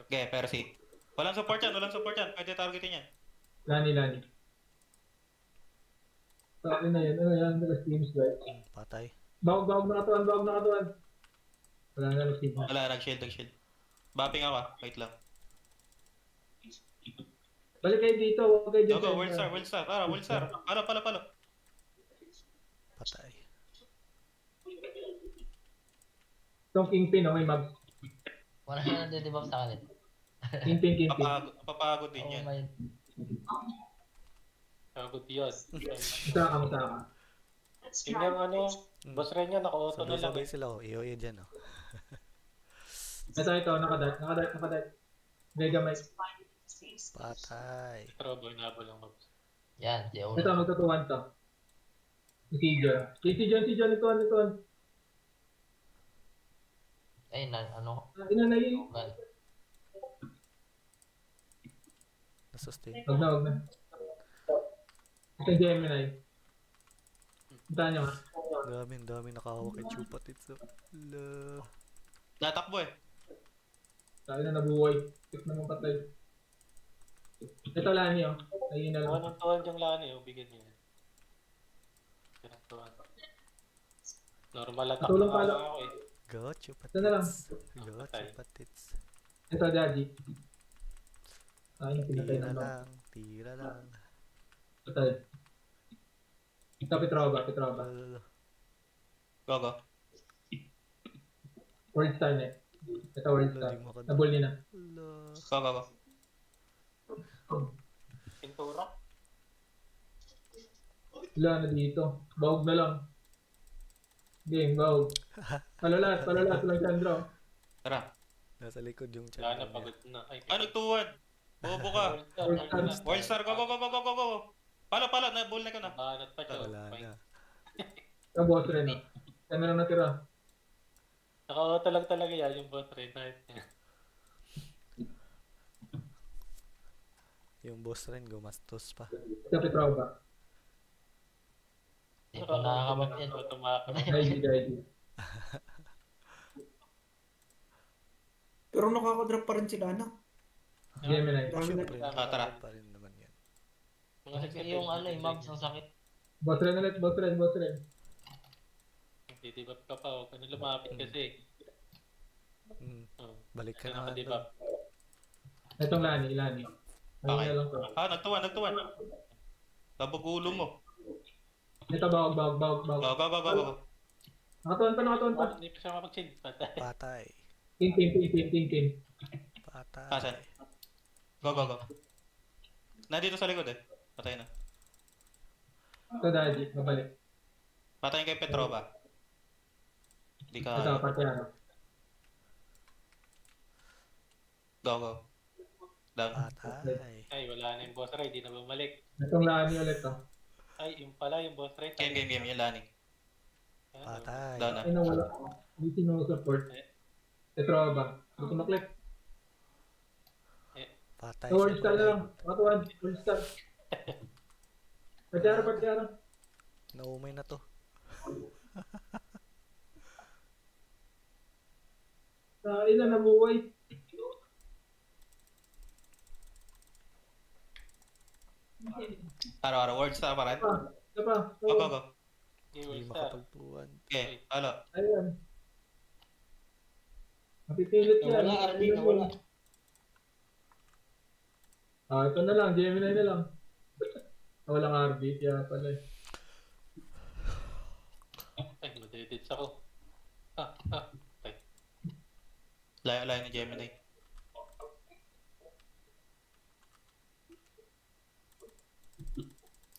[SPEAKER 1] Okay, Percy. Walang support yan, walang support yan. Pwede targetin yan.
[SPEAKER 2] Lani. Sabi na yun. Ano yan? Nag-streams guys.
[SPEAKER 3] Patay.
[SPEAKER 2] Bawag na katuan. Wala na nag-stream.
[SPEAKER 1] Wala, nag-shield. Bapping ako, wait lang.
[SPEAKER 2] Balik kayo dito. Huwag kayo dito.
[SPEAKER 1] Go, World Star. Tara, World Star. Palo.
[SPEAKER 3] Patay.
[SPEAKER 2] Itong Kingpin, may mag.
[SPEAKER 5] Wala na nade-debuff sa akin.
[SPEAKER 2] Kingpin.
[SPEAKER 1] Papagod din
[SPEAKER 5] Oh
[SPEAKER 1] yan.
[SPEAKER 5] my...
[SPEAKER 4] Kagot yun.
[SPEAKER 2] Masaka ka.
[SPEAKER 4] Tingnan ano, boss rin yan, naka-auto na lang.
[SPEAKER 3] Sabay-sabay sila, oh. Iyo dyan, oh.
[SPEAKER 2] Ito. Nakadat. Vegamite.
[SPEAKER 3] Patay.
[SPEAKER 4] Pero boy, nabo lang mag.
[SPEAKER 5] Yan, si Owen.
[SPEAKER 2] Ito, magtutuwan to. Si John. Ito.
[SPEAKER 5] Ay, ano?
[SPEAKER 2] Ina na yun.
[SPEAKER 5] Well,
[SPEAKER 3] Nasustain.
[SPEAKER 2] Huwag na. Ito yung Gemini. Puntahan nyo nga.
[SPEAKER 3] Dami nakahawak kay Chupa Tits, oh. La.
[SPEAKER 1] Natakbo eh.
[SPEAKER 2] Sabi na nabuhay. Tik naman patay. Ito Lani, oh. Ayun na lang.
[SPEAKER 4] Anong tuwan yung lani, bigyan niya. Yan ang tuwan. Normal attack
[SPEAKER 2] Tulong
[SPEAKER 4] na
[SPEAKER 2] pala.
[SPEAKER 4] ako eh.
[SPEAKER 3] Go, Chupa
[SPEAKER 2] Ito na lang.
[SPEAKER 3] Tits. Go, Chupa Tits.
[SPEAKER 2] Ito, Daddy. Ayun, pinatay
[SPEAKER 3] Tira
[SPEAKER 2] na lang.
[SPEAKER 3] lang, tira lang.
[SPEAKER 2] Patay. Ito, Petrova.
[SPEAKER 3] Lala.
[SPEAKER 1] Go.
[SPEAKER 2] World Star na. Ito, World Star.
[SPEAKER 3] Loading mo ka.
[SPEAKER 2] Nabul niya na.
[SPEAKER 3] La.
[SPEAKER 1] Go.
[SPEAKER 4] Pintura.
[SPEAKER 2] Wala na dito. Bawag na lang. Game, bawag. Palalas lang, Sandro.
[SPEAKER 1] Tara.
[SPEAKER 3] Nasa likod yung chat.
[SPEAKER 4] Wala na, pagod na. Ay,
[SPEAKER 1] Nagtuwan. Bobo ka. World Star, go. Palo, nabull na ko na.
[SPEAKER 4] Banat pa siya.
[SPEAKER 3] Wala na.
[SPEAKER 2] Ito, boss rin. Yan na lang natira.
[SPEAKER 4] Naka-auto lang talaga yan, yung bot rin.
[SPEAKER 3] Yung boss rin, gumastos pa.
[SPEAKER 2] Ito, Petrova.
[SPEAKER 5] Hindi pa nakakabag yan.
[SPEAKER 4] Tumakbo.
[SPEAKER 2] Daddy.
[SPEAKER 9] Pero nakaka-drop pa rin sila, no?
[SPEAKER 2] Gemini.
[SPEAKER 3] Siyempre,
[SPEAKER 1] Tara.
[SPEAKER 3] pa rin naman yan.
[SPEAKER 5] Kasi yung ano, yung mobs ang sakit.
[SPEAKER 2] Boss rin ulit, boss rin.
[SPEAKER 4] Didibap ka pa, huwag ka na lumapit kasi.
[SPEAKER 3] Balik ka
[SPEAKER 4] Kaya
[SPEAKER 3] naman
[SPEAKER 4] nakadibap.
[SPEAKER 3] doon.
[SPEAKER 2] Itong Lani. Ayun
[SPEAKER 1] Okay.
[SPEAKER 2] na lang to.
[SPEAKER 1] Nagtuwan. Labog ulo mo.
[SPEAKER 2] Ito, bawag.
[SPEAKER 1] Go.
[SPEAKER 2] Nakatuwan pa.
[SPEAKER 4] Hindi pa siya mapag-chill. Patay.
[SPEAKER 3] Patay.
[SPEAKER 2] King.
[SPEAKER 3] Patay.
[SPEAKER 1] Asan? Go. Nandito sa likod eh. Patay na.
[SPEAKER 2] Ito, Daddy. Mabalik.
[SPEAKER 1] Patayin kay Petrova. Hindi ka...
[SPEAKER 2] Ito, Patiano.
[SPEAKER 1] Go. Down.
[SPEAKER 3] Patay.
[SPEAKER 4] Ay, wala na yung boss Ray, di na bumalik.
[SPEAKER 2] Itong Lani ulit, to.
[SPEAKER 4] Ay, yung pala, yung boss Ray.
[SPEAKER 1] Game. Yung Lani.
[SPEAKER 3] Patay.
[SPEAKER 1] Down na.
[SPEAKER 2] Ay, nawala. Hindi sinusupport. Petrova. Hindi ko maklik.
[SPEAKER 3] Patay.
[SPEAKER 2] Ito, World
[SPEAKER 3] siya,
[SPEAKER 2] Star na
[SPEAKER 3] patay.
[SPEAKER 2] lang. Nakatuwan. World Star. Patiano.
[SPEAKER 3] Naumay na to.
[SPEAKER 2] Ilan nabuhay.
[SPEAKER 1] Araw-araw. World Star pa rin.
[SPEAKER 2] Ito pa.
[SPEAKER 1] Go.
[SPEAKER 4] Yung
[SPEAKER 3] Hindi
[SPEAKER 4] World Star.
[SPEAKER 3] makapagpuan.
[SPEAKER 1] Okay. Halo.
[SPEAKER 2] Ayan. Mapipilit yan.
[SPEAKER 6] Nawala, RB, nawala.
[SPEAKER 2] Ito na lang. Gemini na lang. Walang RB. Kaya pala eh.
[SPEAKER 4] Ay, madedits ako. Patay.
[SPEAKER 1] Layo ni Gemini.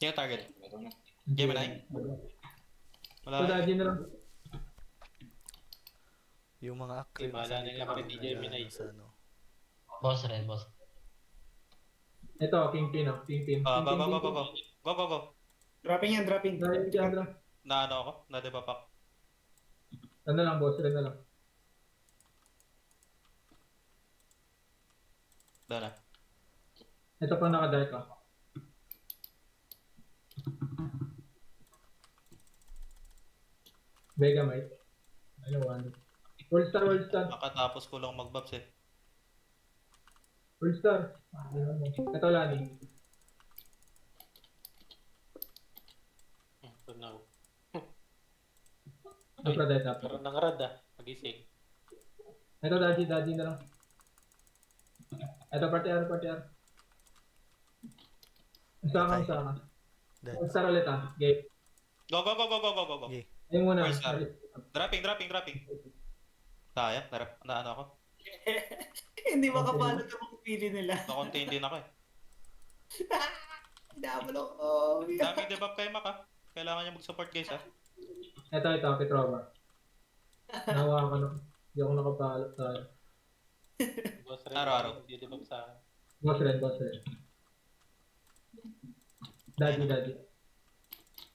[SPEAKER 1] Yung target. Gemini? Wala.
[SPEAKER 2] Ito, Daddy na lang.
[SPEAKER 3] Yung mga akri
[SPEAKER 4] Bahala na lang rin ni Gemini.
[SPEAKER 3] sa ano.
[SPEAKER 5] Boss rin, boss.
[SPEAKER 2] Ito, Kingpin.
[SPEAKER 1] Go.
[SPEAKER 9] Dropping yan.
[SPEAKER 2] Dahil si Andra.
[SPEAKER 1] Na ano ako? Na-debuff ako.
[SPEAKER 2] Ano lang, boss rin na lang.
[SPEAKER 1] Doon na.
[SPEAKER 2] Ito pa naka-dark ah. Vegamite. Ano, one. World Star, World Star.
[SPEAKER 1] Nakatapos ko lang mag-buffs eh.
[SPEAKER 2] World Star. Ito, Lani.
[SPEAKER 4] So now.
[SPEAKER 2] Aphrodite up.
[SPEAKER 4] Karoon ng rad ah. Magising.
[SPEAKER 2] Ito, Daddy na lang. Ito, party R. Usama.
[SPEAKER 3] Dead.
[SPEAKER 2] World Star ulit ah. Game.
[SPEAKER 1] Go.
[SPEAKER 3] Okay.
[SPEAKER 2] Ayun muna.
[SPEAKER 1] World Star. Dropping. Kaya, ano ako?
[SPEAKER 9] Hindi makapalo sa mga pili nila.
[SPEAKER 1] Nakontain din ako eh.
[SPEAKER 9] Double ako.
[SPEAKER 1] Daming debuff kay Mac ah. Kailangan niya mag-support guys ah.
[SPEAKER 2] Ito, Petrova. Nawa ka na. Hindi ako nakapalo tayo.
[SPEAKER 4] Boss rin.
[SPEAKER 1] Araw-araw.
[SPEAKER 4] Hindi di ba sa akin?
[SPEAKER 2] Boss rin. Daddy.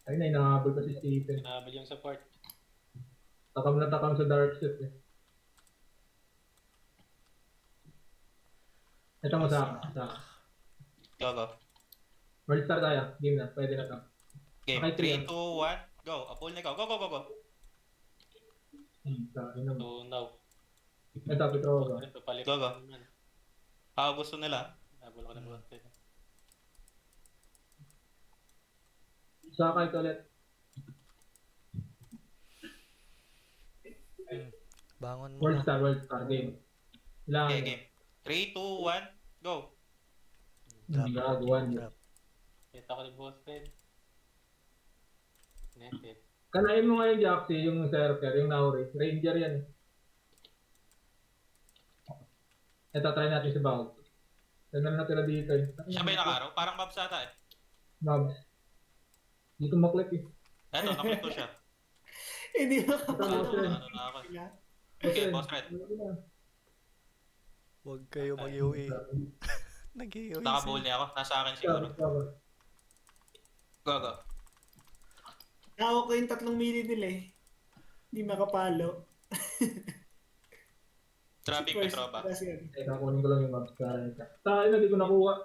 [SPEAKER 2] Ay, nangahabol pa si Stephen.
[SPEAKER 4] Sinabi yung support.
[SPEAKER 2] Takam na takam sa dark suit eh. Ito mo sa akin.
[SPEAKER 1] Go.
[SPEAKER 2] World Star tayo. Game na. Pwede na to.
[SPEAKER 1] Game.
[SPEAKER 2] Okay,
[SPEAKER 1] 3, 2, 1. Go. Apple na ikaw. Go.
[SPEAKER 2] Sabi naman.
[SPEAKER 4] So now.
[SPEAKER 2] Ito, Petrova.
[SPEAKER 4] Papalit
[SPEAKER 1] Go.
[SPEAKER 4] naman.
[SPEAKER 1] Gusto nila.
[SPEAKER 4] Nabula ko na boss rin.
[SPEAKER 2] Sakay ito ulit.
[SPEAKER 3] Bangon mo
[SPEAKER 2] World
[SPEAKER 3] na.
[SPEAKER 2] Star. Game. Kailangan.
[SPEAKER 1] Okay, game. 3, 2, 1. Go.
[SPEAKER 3] Drop.
[SPEAKER 2] Gagawan.
[SPEAKER 3] Drop.
[SPEAKER 4] Kita ko ni boss rin. Netted.
[SPEAKER 2] Kanain mo ngayon, Jaxie, yung Zerker, yung Nauri. Ranger yan. Ito, try natin si Bawag. Ganda na natira dito eh.
[SPEAKER 1] Siya ba yung nakaraw? Parang mobs ata eh.
[SPEAKER 2] Mobs. Dito maklik eh.
[SPEAKER 1] Eto, naklik ko siya.
[SPEAKER 9] Hindi
[SPEAKER 2] Ito,
[SPEAKER 9] makapalo.
[SPEAKER 2] boss rin.
[SPEAKER 1] Ano na ako eh. Okay, boss red.
[SPEAKER 3] Huwag kayo mag-UE. Nag-UE
[SPEAKER 1] Nakabull niya ako. Nasa akin siguro. Go.
[SPEAKER 9] Hawak ko yung 3 mili nila eh. Hindi makapalo.
[SPEAKER 1] Trapping
[SPEAKER 9] First,
[SPEAKER 1] Petrova.
[SPEAKER 9] kasi yan.
[SPEAKER 2] Teka, kunin ko lang yung mobs. Tayo na, di ko nakuha.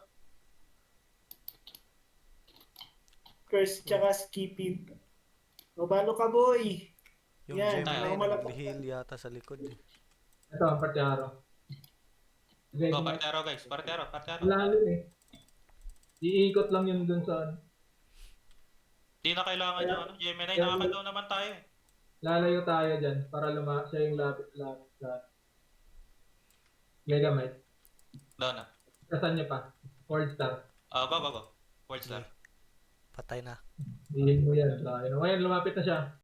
[SPEAKER 9] Curse tsaka skipping. Mabalo ka boy.
[SPEAKER 3] Yung
[SPEAKER 9] Yan,
[SPEAKER 3] Gemini
[SPEAKER 1] tayo.
[SPEAKER 3] nag-heal yata sa likod eh.
[SPEAKER 2] Ito, ang Partiaro.
[SPEAKER 1] Go, partero guys. Partero.
[SPEAKER 2] Lalim eh. Iikot lang yun dun sa...
[SPEAKER 1] Hindi na kailangan yung ano. Gemini, nakakalaw naman tayo eh.
[SPEAKER 2] Lalayo tayo dyan para siya yung lapit. Megamite.
[SPEAKER 1] Doon na.
[SPEAKER 2] Kasan niya pa? World Star.
[SPEAKER 1] Go. World Star.
[SPEAKER 3] Patay na.
[SPEAKER 2] Ihin mo yan. Ngayon, lumapit na siya.